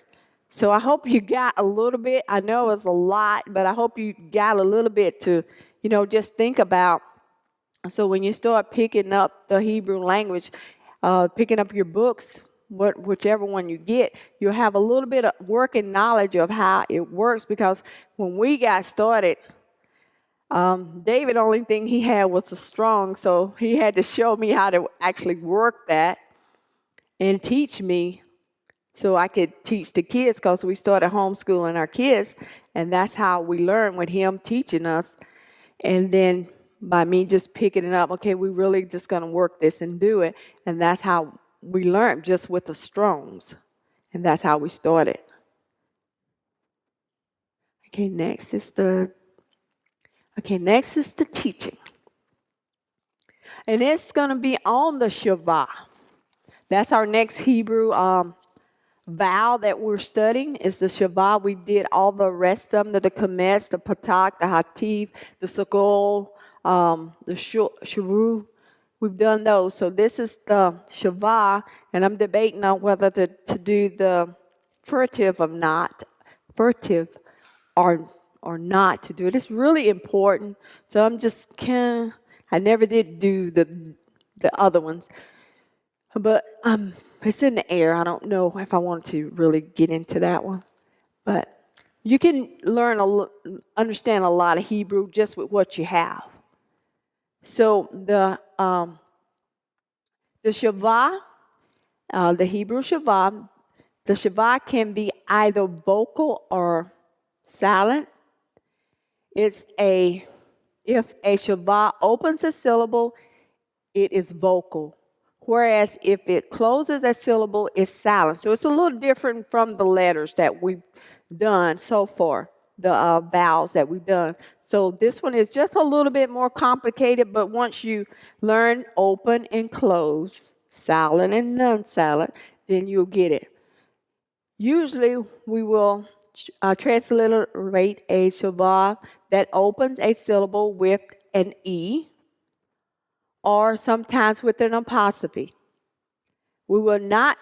So I hope you got a little bit. I know it's a lot, but I hope you got a little bit to, just think about. So when you start picking up the Hebrew language, picking up your books, whichever one you get, you'll have a little bit of working knowledge of how it works. Because when we got started, David, the only thing he had was a strong, so he had to show me how to actually work that and teach me so I could teach the kids, because we started homeschooling our kids, and that's how we learned, with him teaching us. And then by me just picking it up, okay, we really just going to work this and do it. And that's how we learned, just with the Strongs. And that's how we started. Okay, next is the teaching. And it's going to be on the Shavah. That's our next Hebrew vow that we're studying, is the Shavah. We did all the rest of them, the Kametz, the Patak, the Hativ, the Sukol, the Shavu. We've done those. So this is the Shavah, and I'm debating on whether to do the furtive or not to do it. It's really important. So I'm just I never did do the other ones. But it's in the air. I don't know if I want to really get into that one. But you can understand a lot of Hebrew just with what you have. So the Shavah, the Hebrew Shavah, the Shavah can be either vocal or silent. If a Shavah opens a syllable, it is vocal. whereas if it closes a syllable, it's silent. So it's a little different from the letters that we've done so far, the vowels that we've done. So this one is just a little bit more complicated, but once you learn open and close, silent and non-silent, then you'll get it. Usually we will transliterate a shabbat that opens a syllable with an E, or sometimes with an apostrophe. We will not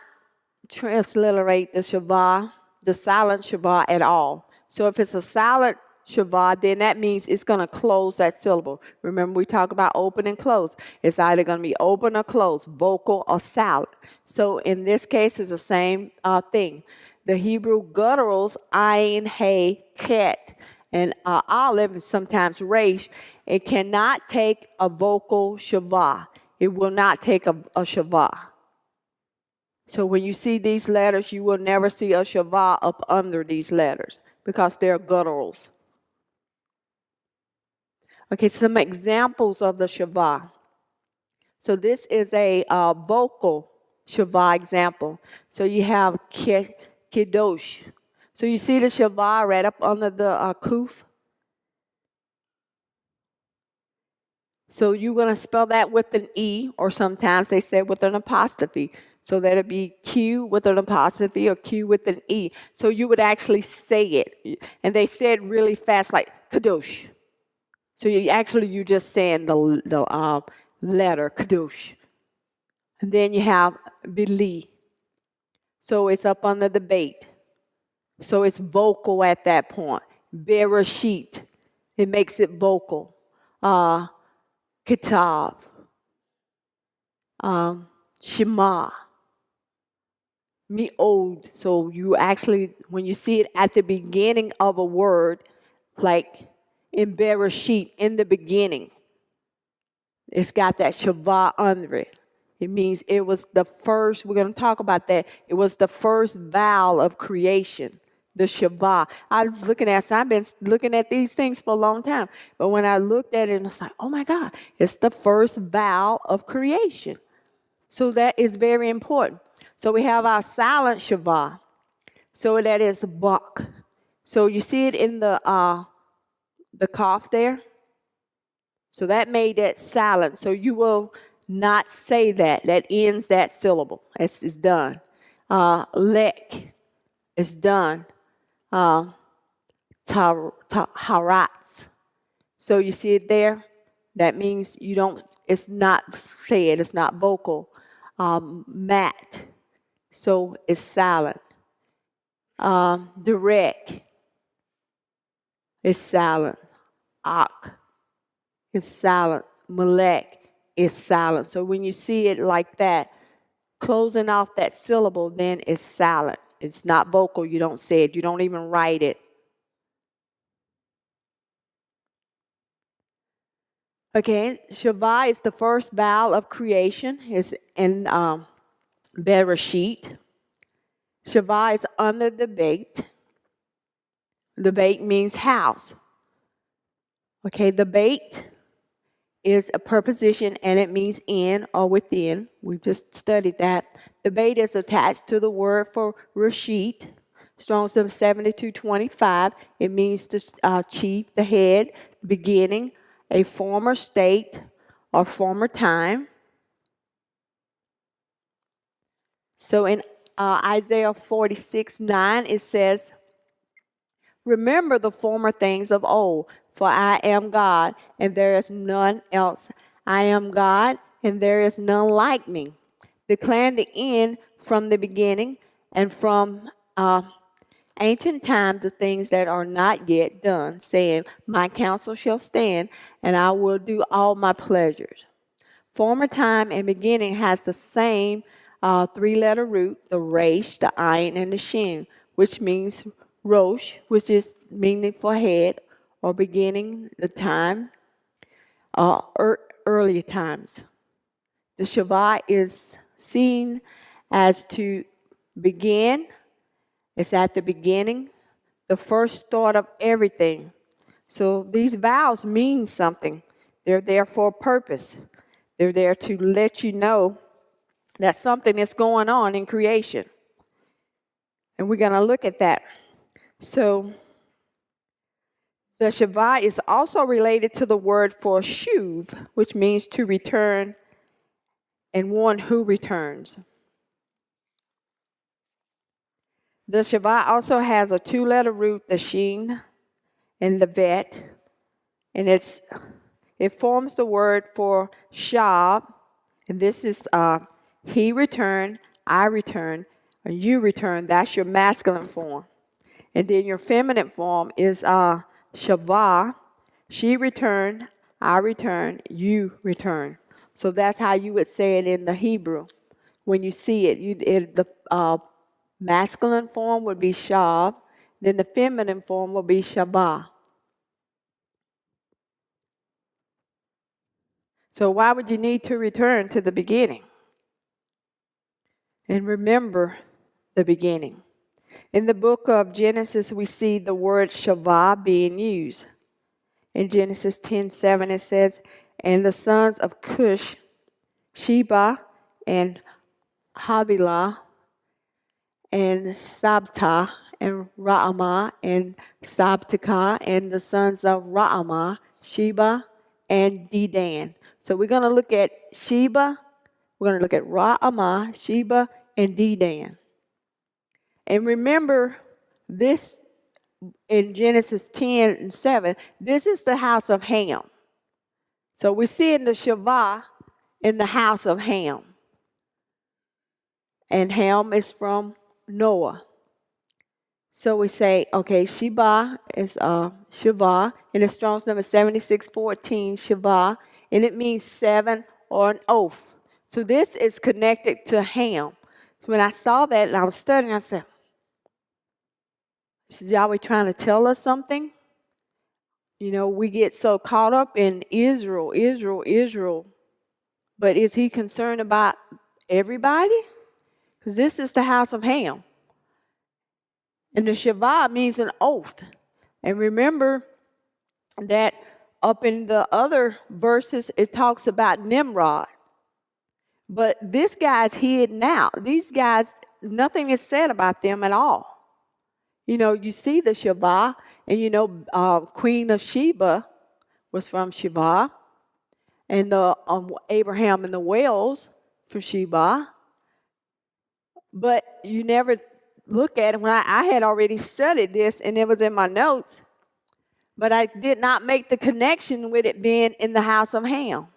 transliterate the Shabbat, the silent Shabbat at all. So if it's a silent Shabbat, then that means it's going to close that syllable. Remember, we talk about open and close. It's either going to be open or closed, vocal or silent. So in this case, it's the same thing. The Hebrew gutturals, ayin, hey, ket, and olive, and sometimes resh, it cannot take a vocal shavah. It will not take a shavah. So when you see these letters, you will never see a shavah up under these letters because they're gutturals. Okay, some examples of the shavah. So this is a vocal shavah example. So you have kiddush. So you see the shavah right up under the kuf. So you're going to spell that with an E, or sometimes they say with an apostrophe. So that'd be Q with an apostrophe or Q with an E. So you would actually say it. And they say it really fast, like kadosh. So you're just saying the letter kadosh. And then you have bili. So it's up under the bait. So it's vocal at that point. Bereshit. It makes it vocal. Kitab. Shema. Mi'od. So you actually, when you see it at the beginning of a word, like in Bereshit, in the beginning, it's got that shavah under it. It means it was the first, we're going to talk about that, it was the first vowel of creation, the shavah. I was looking at, so I've been looking at these things for a long time, but when I looked at it, it's like, oh my God, it's the first vowel of creation. So that is very important. So we have our silent shavah. So that is bak. So you see it in the cough there. So that made that silent. So you will not say that. That ends that syllable. It's done. Lek is done. Haratz. So you see it there. That means you don't. It's not said. It's not vocal. Mat. So it's silent. Direct is silent. Ak is silent. Malek is silent. So when you see it like that, closing off that syllable, then it's silent. It's not vocal. You don't say it. You don't even write it. Okay, Shavah is the first vowel of creation. It's in Bereshit. Shavah is under the bait. The bait means house. Okay, the bait is a preposition and it means in or within. We've just studied that. The bait is attached to the word for Rashid. Strong's number 7225. It means the chief, the head, beginning, a former state or former time. So in Isaiah 46:9, it says, remember the former things of old, for I am God, and there is none else. I am God, and there is none like me, declaring the end from the beginning, and from ancient times the things that are not yet done, saying, my counsel shall stand, and I will do all my pleasures. Former time and beginning has the same three-letter root, the resh, the ayin, and the shin, which means rosh, which is meaning for head or beginning, the time, early times. The Shavah is seen as to begin. It's at the beginning, the first start of everything. So these vowels mean something. They're there for a purpose. They're there to let you know That something is going on in creation. And we're going to look at that. So the Shavah is also related to the word for shuv, which means to return and one who returns. The Shavah also has a 2-letter root, the shin and the vet, and it forms the word for shab, and this is he returned, I return, or you return. That's your masculine form. And then your feminine form is shavah, she returned, I return, you return. So that's how you would say it in the Hebrew. When you see it, the masculine form would be shab, then the feminine form will be shabah. So why would you need to return to the beginning? And remember the beginning. In the book of Genesis, we see the word shavah being used. In Genesis 10:7, it says, "And the sons of Cush, Sheba and Havilah, and Sabta, and Ra'amah, and Sabtakah, and the sons of Ra'amah, Sheba and Dedan." So we're going to look at Sheba, we're going to look at Ra'amah, Sheba, and Dedan. And remember this in Genesis 10:7, this is the house of Ham. So we're seeing the Shavah in the house of Ham. And Ham is from Noah. So we say, okay, Sheba is Shavah, and the Strong's number 7614, Shavah, and it means 7 or an oath. So this is connected to Ham. So when I saw that and I was studying, I said, is Yahweh trying to tell us something? You know, we get so caught up in Israel, Israel, Israel. But is he concerned about everybody? Because this is the house of Ham. And the Shavah means an oath. And remember that up in the other verses, it talks about Nimrod. But this guy's hidden out. These guys, nothing is said about them at all. You know, you see the Shavah, and you know, Queen of Sheba was from Sheba, and the Abraham and the whales from Sheba. But you never look at it. When I had already studied this, and it was in my notes, but I did not make the connection with it being in the house of Ham.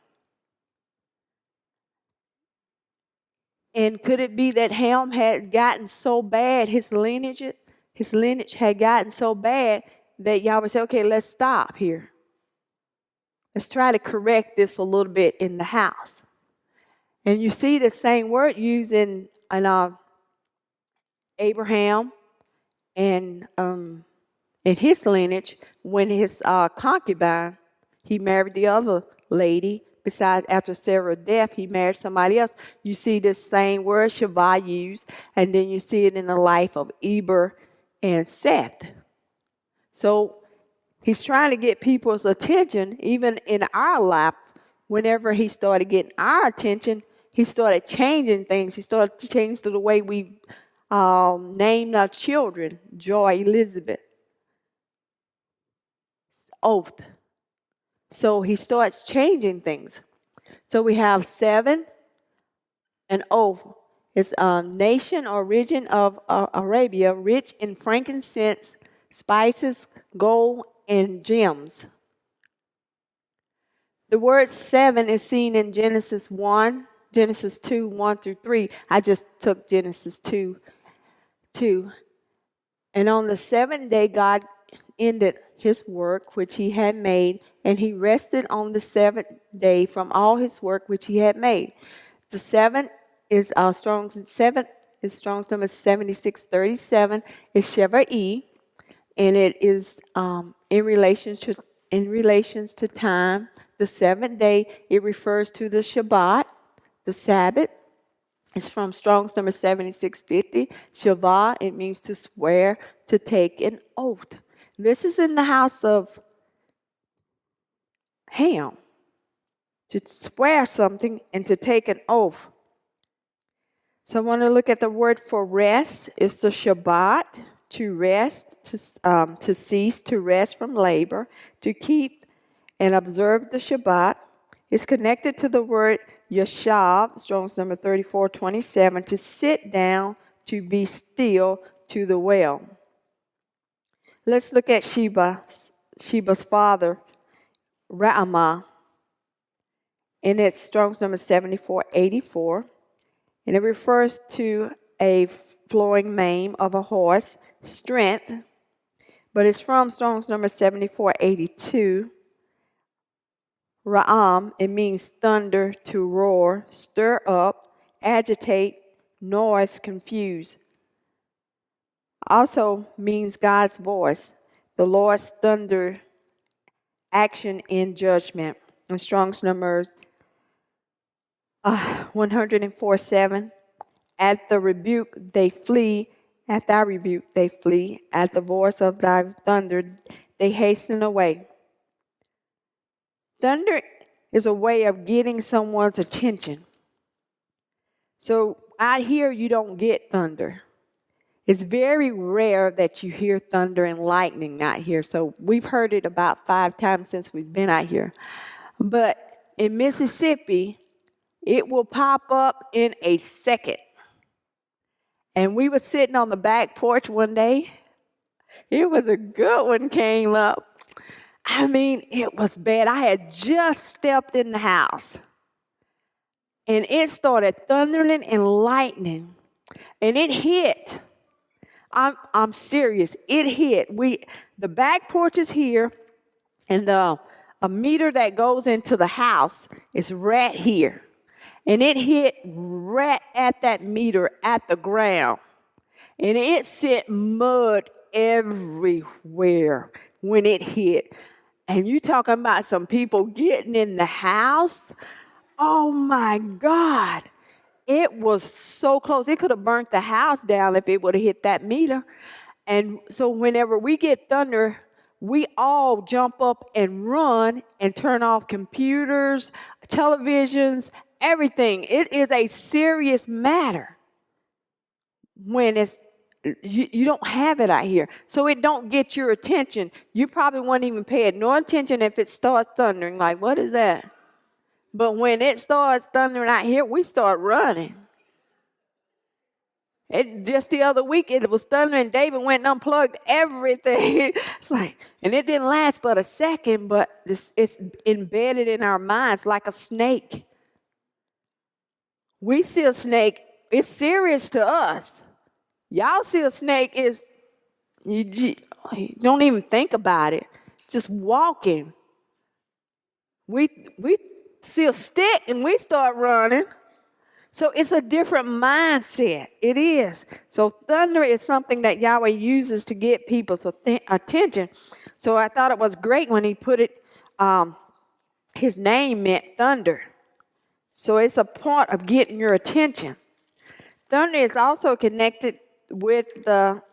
And could it be that Ham had gotten so bad, his lineage had gotten so bad that Yahweh said, okay, let's stop here. Let's try to correct this a little bit in the house. And you see the same word used in Abraham and in his lineage when his concubine, he married the other lady. Besides, after Sarah's death, he married somebody else. You see this same word, Shavah, used, and then you see it in the life of Eber and Seth. So he's trying to get people's attention, even in our life. Whenever he started getting our attention, he started changing things. He started to change the way we named our children, Joy, Elizabeth. Oath. So he starts changing things. So we have 7, an oath. It's a nation or region of Arabia, rich in frankincense, spices, gold, and gems. The word 7 is seen in Genesis 1, Genesis 2, 1 through 3. I just took Genesis 2. And on the 7th day, God ended his work which he had made, and he rested on the 7th day from all his work which he had made. The 7th is Strong's number 7637, is Sheva'i, and it is in relations to time. The 7th day, it refers to the Shabbat, the Sabbath. It's from Strong's number 7650. Shavah, it means to swear, to take an oath. This is in the house of Ham, to swear something and to take an oath. So I want to look at the word for rest. It's the Shabbat, to rest, to cease, to rest from labor, to keep and observe the Shabbat. It's connected to the word yashav, Strong's number 3427, to sit down, to be still, to the well. Let's look at Sheba's father, Ra'amah, and it's Strong's number 7484. And it refers to a flowing mane of a horse, strength, but it's from Strong's number 7482. Ra'am, it means thunder, to roar, stir up, agitate, noise, confuse. Also means God's voice, the Lord's thunder, action in judgment. In Strong's numbers 104:7. At the rebuke they flee, at thy rebuke they flee, at the voice of thy thunder they hasten away. Thunder is a way of getting someone's attention. So out here you don't get thunder. It's very rare that you hear thunder and lightning out here. So we've heard it about 5 times since we've been out here. But in Mississippi, it will pop up in a second. And we were sitting on the back porch one day. It was a good one came up. I mean, it was bad. I had just stepped in the house. And it started thundering and lightning. And it hit. I'm serious. It hit. The back porch is here. And a meter that goes into the house is right here. And it hit right at that meter at the ground. And it sent mud everywhere when it hit. And you talking about some people getting in the house? Oh my God. It was so close. It could have burnt the house down if it would have hit that meter. And so whenever we get thunder, we all jump up and run and turn off computers, televisions, everything. It is a serious matter when you don't have it out here. So it don't get your attention. You probably won't even pay it no attention if it starts thundering. Like, what is that? But when it starts thundering out here, we start running. Just the other week, it was thundering. David went and unplugged everything. It's like, and it didn't last but a second, but it's embedded in our minds like a snake. We see a snake, it's serious to us. Y'all see a snake, you don't even think about it. Just walking. We see a stick and we start running. So it's a different mindset. It is. So thunder is something that Yahweh uses to get people's attention. So I thought it was great when he put it, his name meant thunder. So it's a part of getting your attention. Thunder is also connected with the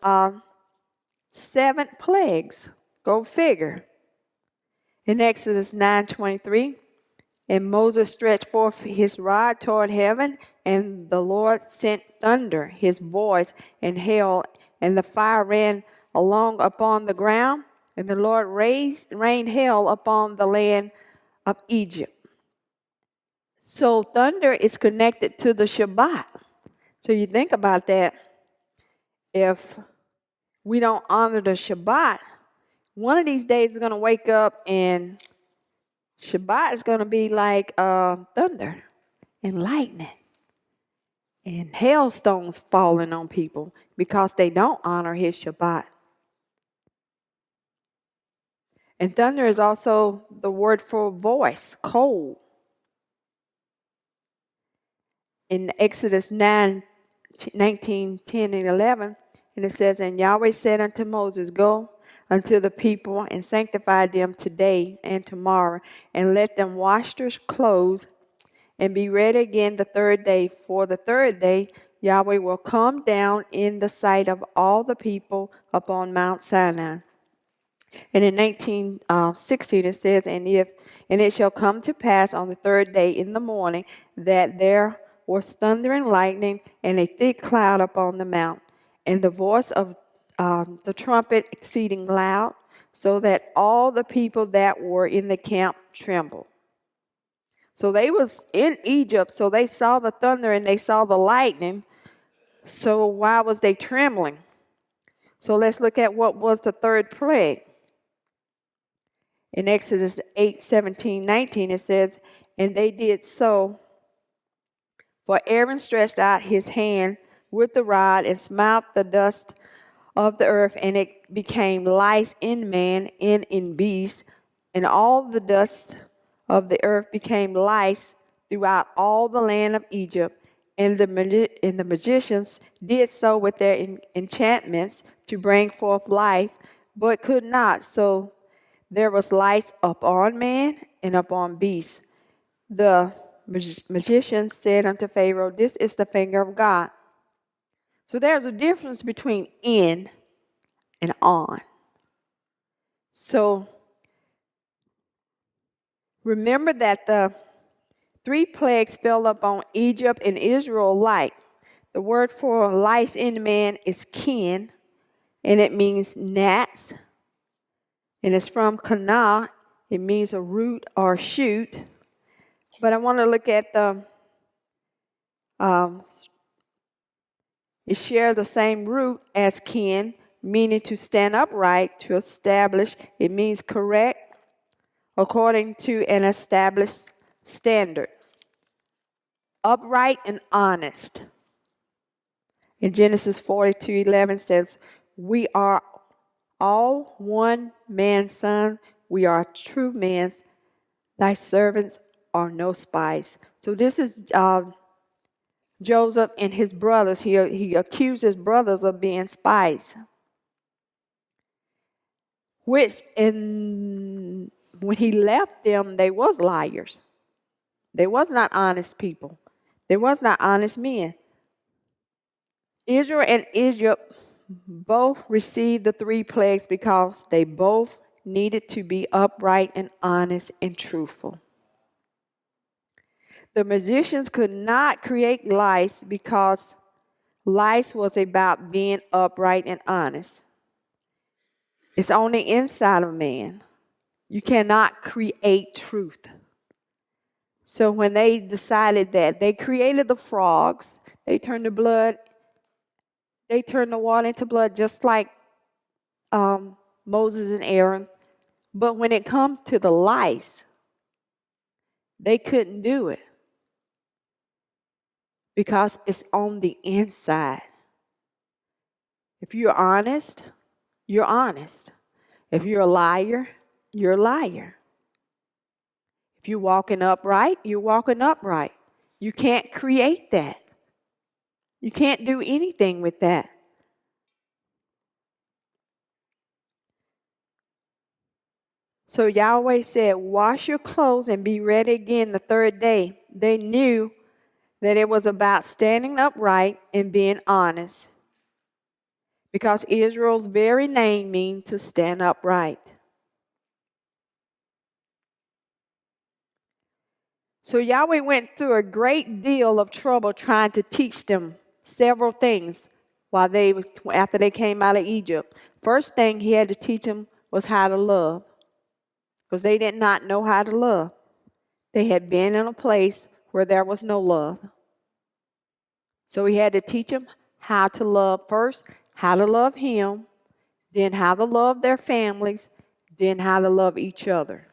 7 plagues. Go figure. In Exodus 9:23, and Moses stretched forth his rod toward heaven, and the Lord sent thunder, his voice, and hail, and the fire ran along upon the ground, and the Lord rained hail upon the land of Egypt. So thunder is connected to the Shabbat. So you think about that. If we don't honor the Shabbat, one of these days we're going to wake up and Shabbat is going to be like thunder and lightning and hailstones falling on people because they don't honor his Shabbat. And thunder is also the word for voice, cold. In Exodus 9:19, 10, and 11, and it says, and Yahweh said unto Moses, go unto the people and sanctify them today and tomorrow, and let them wash their clothes and be ready again the 3rd day. For the 3rd day Yahweh will come down in the sight of all the people upon Mount Sinai. And in 19:16 it says, and it shall come to pass on the 3rd day in the morning that there was thunder and lightning, and a thick cloud upon the mount, and the voice of the trumpet exceeding loud, so that all the people that were in the camp trembled. So they was in Egypt, so they saw the thunder and they saw the lightning. So why was they trembling? So let's look at what was the third plague. In Exodus 8:17-19, it says, and they did so, for Aaron stretched out his hand with the rod and smote the dust of the earth, and it became lice in man and in beast, and all the dust of the earth became lice throughout all the land of Egypt. And the magicians did so with their enchantments to bring forth life, but could not. So there was lice upon man and upon beast. The magicians said unto Pharaoh, this is the finger of God. So there's a difference between in and on. So remember that the 3 plagues fell upon Egypt and Israel alike. The word for lice in man is kin, and it means gnats. And it's from kana. It means a root or shoot. But I want to look at the, it shares the same root as kin, meaning to stand upright, to establish. It means correct, according to an established standard. Upright and honest. In Genesis 42:11 says, we are all one man's son. We are true men's. Thy servants are no spies. So this is Joseph and his brothers. He accused his brothers of being spies. Which, when he left them, they was liars. They was not honest people. They was not honest men. Israel and Egypt both received the 3 plagues because they both needed to be upright and honest and truthful. The magicians could not create lice because lice was about being upright and honest. It's on the inside of man. You cannot create truth. So when they decided that, they created the frogs. They turned the water into blood, just like Moses and Aaron. But when it comes to the lice, they couldn't do it because it's on the inside. If you're honest, you're honest. If you're a liar, you're a liar. If you're walking upright, you're walking upright. You can't create that. You can't do anything with that. So Yahweh said, wash your clothes and be ready again the 3rd day. They knew that it was about standing upright and being honest, because Israel's very name means to stand upright. So Yahweh went through a great deal of trouble trying to teach them several things after they came out of Egypt. First thing he had to teach them was how to love, because they did not know how to love. They had been in a place where there was no love. So he had to teach them how to love first, how to love him, then how to love their families, then how to love each other.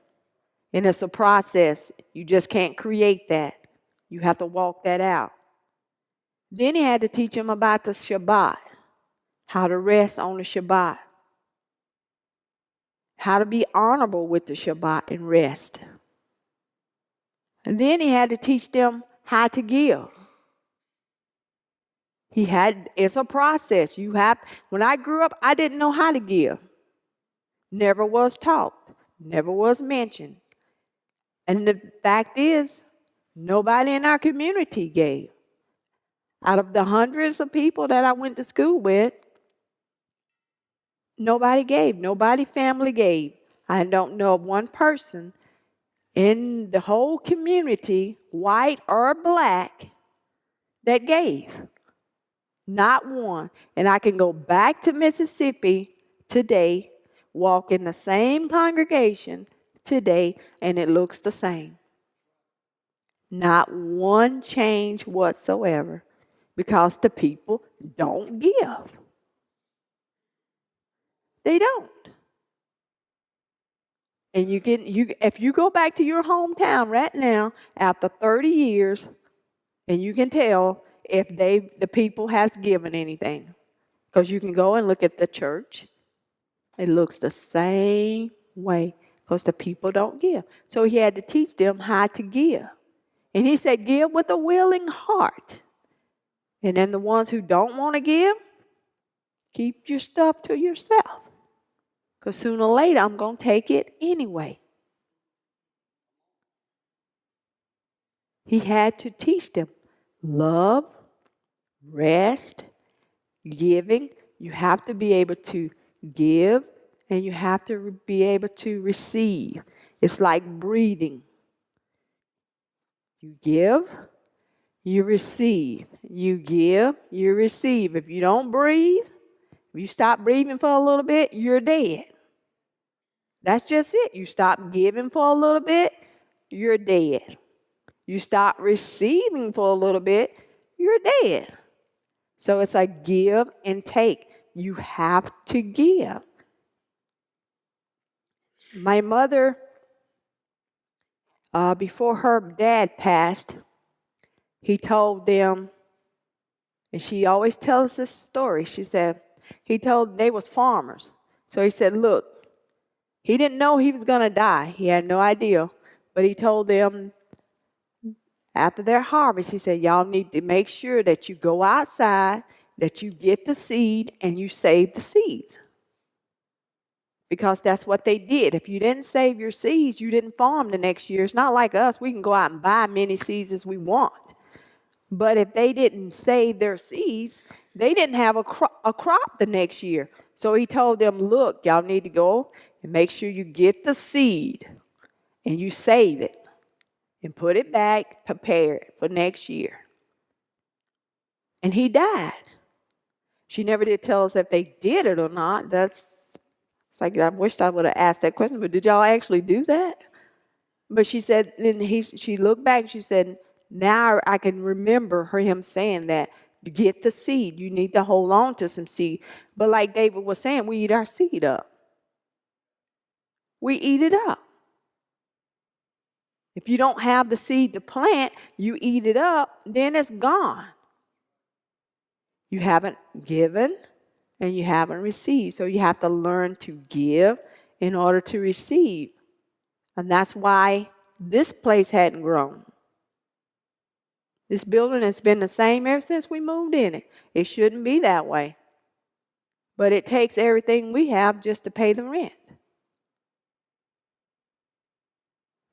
And it's a process. You just can't create that. You have to walk that out. Then he had to teach them about the Shabbat, how to rest on the Shabbat, how to be honorable with the Shabbat and rest. And then he had to teach them how to give. It's a process. When I grew up, I didn't know how to give. Never was taught, never was mentioned. And the fact is, nobody in our community gave. Out of the hundreds of people that I went to school with, nobody gave. Nobody family gave. I don't know of one person in the whole community, white or black, that gave. Not one. And I can go back to Mississippi today, walk in the same congregation today, and it looks the same. Not one change whatsoever, because the people don't give. They don't. And if you go back to your hometown right now after 30 years, and you can tell if the people has given anything. Because you can go and look at the church. It looks the same way because the people don't give. So he had to teach them how to give. And he said, give with a willing heart. And then the ones who don't want to give, keep your stuff to yourself. Because sooner or later, I'm going to take it anyway. He had to teach them love, rest, giving. You have to be able to give, and you have to be able to receive. It's like breathing. You give, you receive. You give, you receive. If you don't breathe, if you stop breathing for a little bit, you're dead. That's just it. You stop giving for a little bit, you're dead. You stop receiving for a little bit, you're dead. So it's a give and take. You have to give. My mother, before her dad passed, he told them, and she always tells this story. She said, they was farmers. So he said, look, he didn't know he was going to die. He had no idea. But he told them, after their harvest, he said, y'all need to make sure that you go outside, that you get the seed, and you save the seeds. Because that's what they did. If you didn't save your seeds, you didn't farm the next year. It's not like us. We can go out and buy many seeds as we want. But if they didn't save their seeds, they didn't have a crop the next year. So he told them, look, y'all need to go and make sure you get the seed and you save it and put it back, prepare it for next year. And he died. She never did tell us if they did it or not. It's like, I wished I would have asked that question, but did y'all actually do that? But she said, she looked back and she said, now I can remember him saying that, to get the seed, you need to hold on to some seed. But like David was saying, we eat our seed up. We eat it up. If you don't have the seed to plant, you eat it up, then it's gone. You haven't given and you haven't received. So you have to learn to give in order to receive. And that's why this place hadn't grown. This building has been the same ever since we moved in it. It shouldn't be that way. But it takes everything we have just to pay the rent.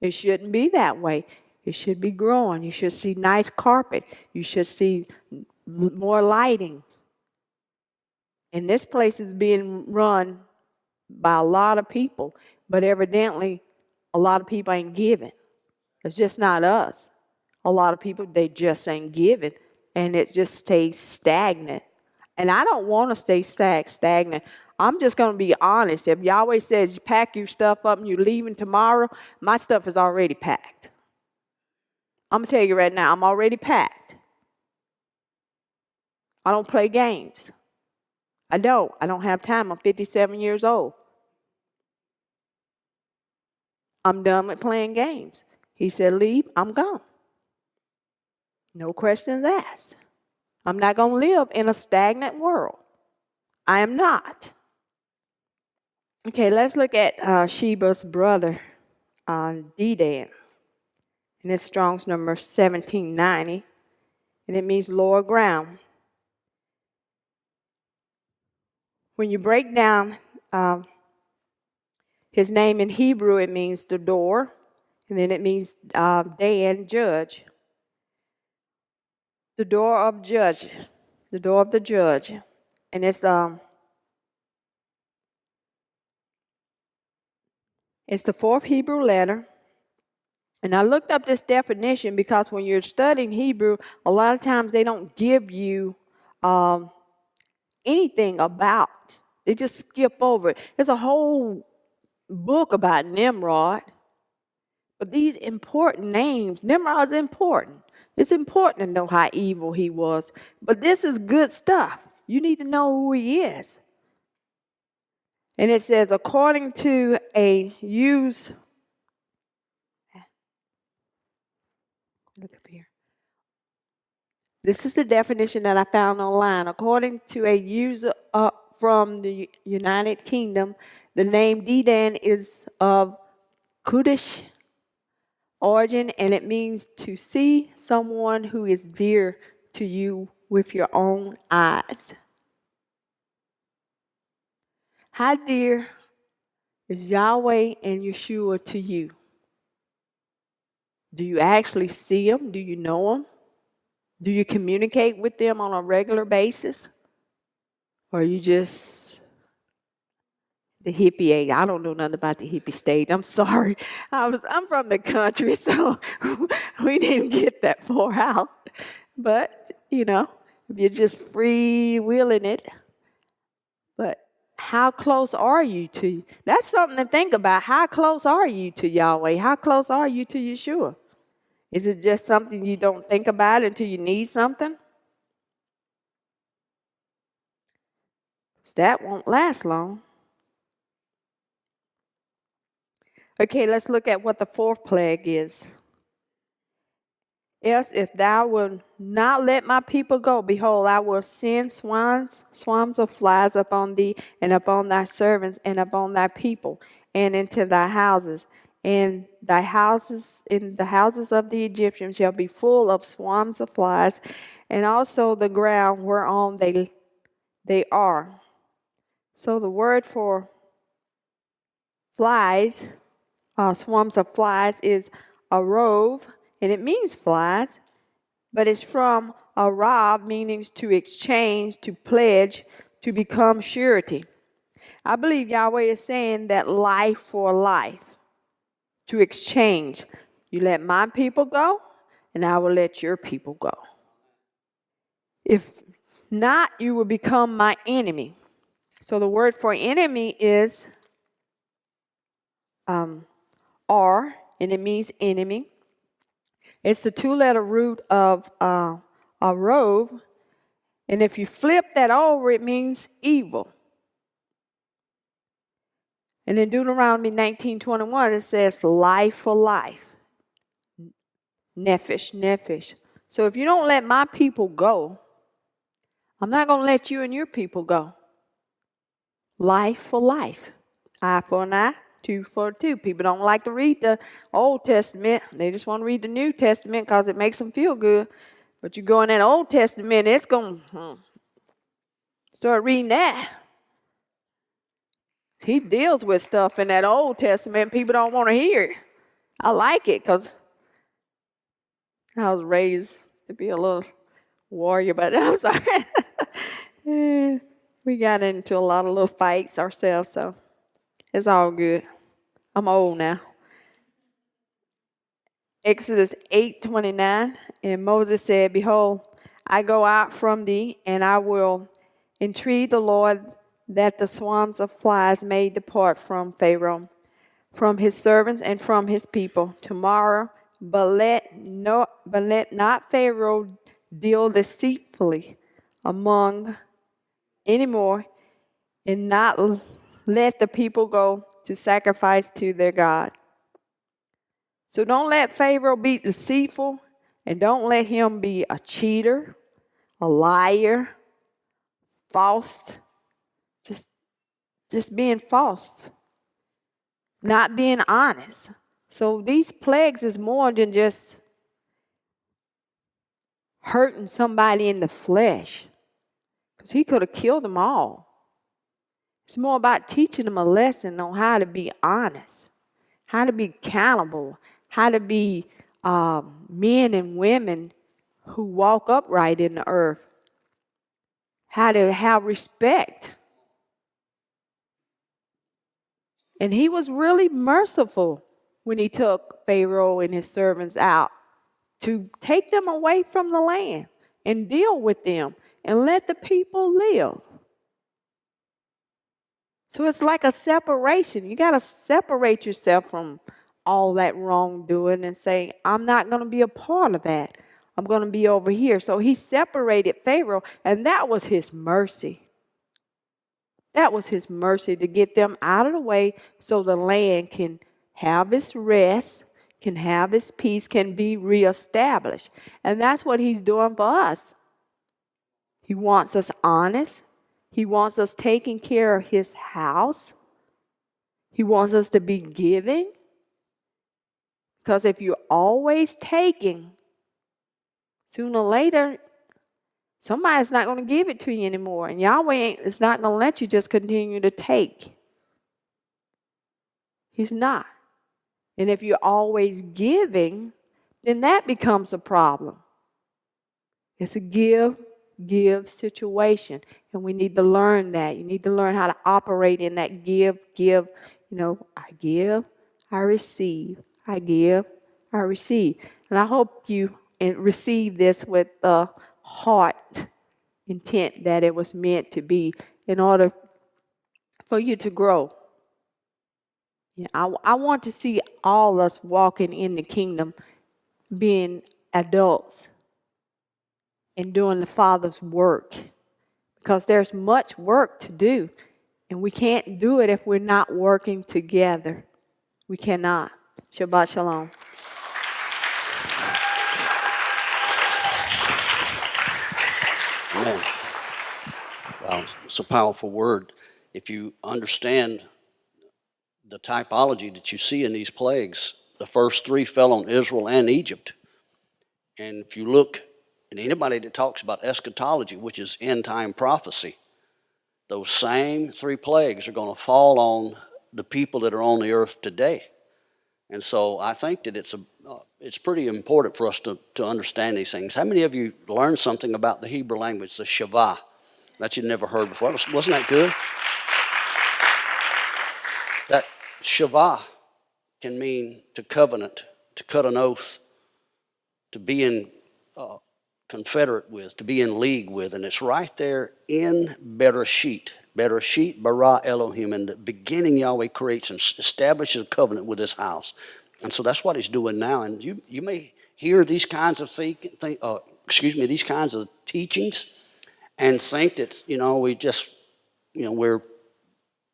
It shouldn't be that way. It should be growing. You should see nice carpet. You should see more lighting. And this place is being run by a lot of people, but evidently a lot of people ain't giving. It's just not us. A lot of people, they just ain't giving, and it just stays stagnant. And I don't want to stay stagnant. I'm just going to be honest. If Yahweh says you pack your stuff up and you're leaving tomorrow, my stuff is already packed. I'm going to tell you right now, I'm already packed. I don't play games. I don't have time. I'm 57 years old. I'm done with playing games. He said, leave, I'm gone. No questions asked. I'm not going to live in a stagnant world. I am not. Okay, let's look at Sheba's brother, Dedan. And it's Strong's number 1790. And it means lower ground. When you break down his name in Hebrew, it means the door. And then it means Dan, judge. The door of judge. The door of the judge. And it's the fourth Hebrew letter. And I looked up this definition because when you're studying Hebrew, a lot of times they don't give you anything about. They just skip over it. There's a whole book about Nimrod. But these important names, Nimrod's important. It's important to know how evil he was. But this is good stuff. You need to know who he is. And it says, according to a use. Look up here. This is the definition that I found online. According to a user from the United Kingdom, the name Dedan is of Kurdish origin, and it means to see someone who is dear to you with your own eyes. How dear is Yahweh and Yeshua to you? Do you actually see them? Do you know them? Do you communicate with them on a regular basis? Or are you just the hippie age? I don't know nothing about the hippie stage. I'm sorry. I'm from the country, so we didn't get that far out. But, if you're just free-wheeling it. But how close are you to? That's something to think about. How close are you to Yahweh? How close are you to Yeshua? Is it just something you don't think about until you need something? That won't last long. Okay, let's look at what the fourth plague is. Else, if thou wilt not let my people go, behold, I will send swarms of flies upon thee, and upon thy servants, and upon thy people, and into thy houses. And thy houses, in the houses of the Egyptians, shall be full of swarms of flies, and also the ground whereon they are. So the word for flies, swarms of flies, is arov, and it means flies, but it's from arav, meaning to exchange, to pledge, to become surety. I believe Yahweh is saying that life for life, to exchange. You let my people go, and I will let your people go. If not, you will become my enemy. So the word for enemy is ar, and it means enemy. It's the two-letter root of arov, and if you flip that over, it means evil. And in Deuteronomy 19:21, it says life for life. Nephesh. So if you don't let my people go, I'm not going to let you and your people go. Life for life. Eye for an eye, tooth for a tooth. People don't like to read the Old Testament. They just want to read the New Testament because it makes them feel good. But you go in that Old Testament, it's going to start reading that. He deals with stuff in that Old Testament people don't want to hear. I like it because I was raised to be a little warrior, but I'm sorry. We got into a lot of little fights ourselves, so it's all good. I'm old now. Exodus 8:29, and Moses said, behold, I go out from thee, and I will entreat the Lord that the swarms of flies may depart from Pharaoh, from his servants, and from his people tomorrow. But let not Pharaoh deal deceitfully among anymore, and not let the people go to sacrifice to their God. So don't let Pharaoh be deceitful, and don't let him be a cheater, a liar, false, just being false, not being honest. So these plagues is more than just hurting somebody in the flesh, because he could have killed them all. It's more about teaching them a lesson on how to be honest, how to be accountable, how to be men and women who walk upright in the earth, how to have respect. And he was really merciful when he took Pharaoh and his servants out to take them away from the land and deal with them and let the people live. So it's like a separation. You got to separate yourself from all that wrongdoing and say, I'm not going to be a part of that. I'm going to be over here. So he separated Pharaoh, and that was his mercy. That was his mercy to get them out of the way so the land can have its rest, can have its peace, can be reestablished. And that's what he's doing for us. He wants us honest. He wants us taking care of his house. He wants us to be giving. Because if you're always taking, sooner or later, somebody's not going to give it to you anymore. And Yahweh is not going to let you just continue to take. He's not. And if you're always giving, then that becomes a problem. It's a give situation. And we need to learn that. You need to learn how to operate in that give. You know, I give, I receive. I give, I receive. And I hope you receive this with the heart intent that it was meant to be in order for you to grow. Yeah, I want to see all us walking in the kingdom being adults and doing the Father's work, because there's much work to do, and we can't do it if we're not working together. We cannot. Shabbat shalom. Amen. Wow, it's a powerful word. If you understand the typology that you see in these plagues, the first three fell on Israel and Egypt. And if you look at anybody that talks about eschatology, which is end time prophecy, those same three plagues are going to fall on the people that are on the earth today. And so I think that it's pretty important for us to understand these things. How many of you learned something about the Hebrew language, the Shavah, that you'd never heard before? Wasn't that good? That Shavah can mean to covenant, to cut an oath, to be in confederate with, to be in league with. And it's right there in Bereshit. Bereshit bara Elohim. In the beginning, Yahweh creates and establishes a covenant with his house. And so that's what he's doing now. And you may hear these kinds of these kinds of teachings and think that, we're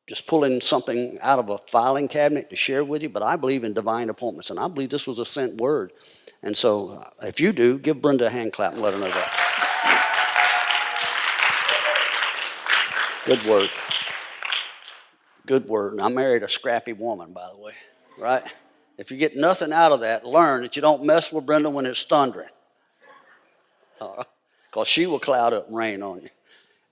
just pulling something out of a filing cabinet to share with you. But I believe in divine appointments, and I believe this was a sent word. And so if you do, give Brenda a hand clap and let her know that. Good word. Good word. And I married a scrappy woman, by the way, right? If you get nothing out of that, learn that you don't mess with Brenda when it's thundering. Because she will cloud up and rain on you.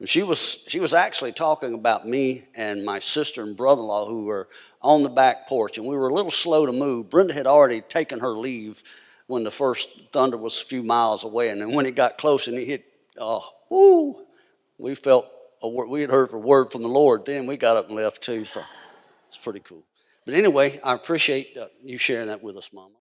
And she was actually talking about me and my sister and brother-in-law who were on the back porch, and we were a little slow to move. Brenda had already taken her leave when the first thunder was a few miles away, and then when it got close and it hit, we felt we had heard a word from the Lord. Then we got up and left too, so it's pretty cool. But anyway, I appreciate you sharing that with us, Mama.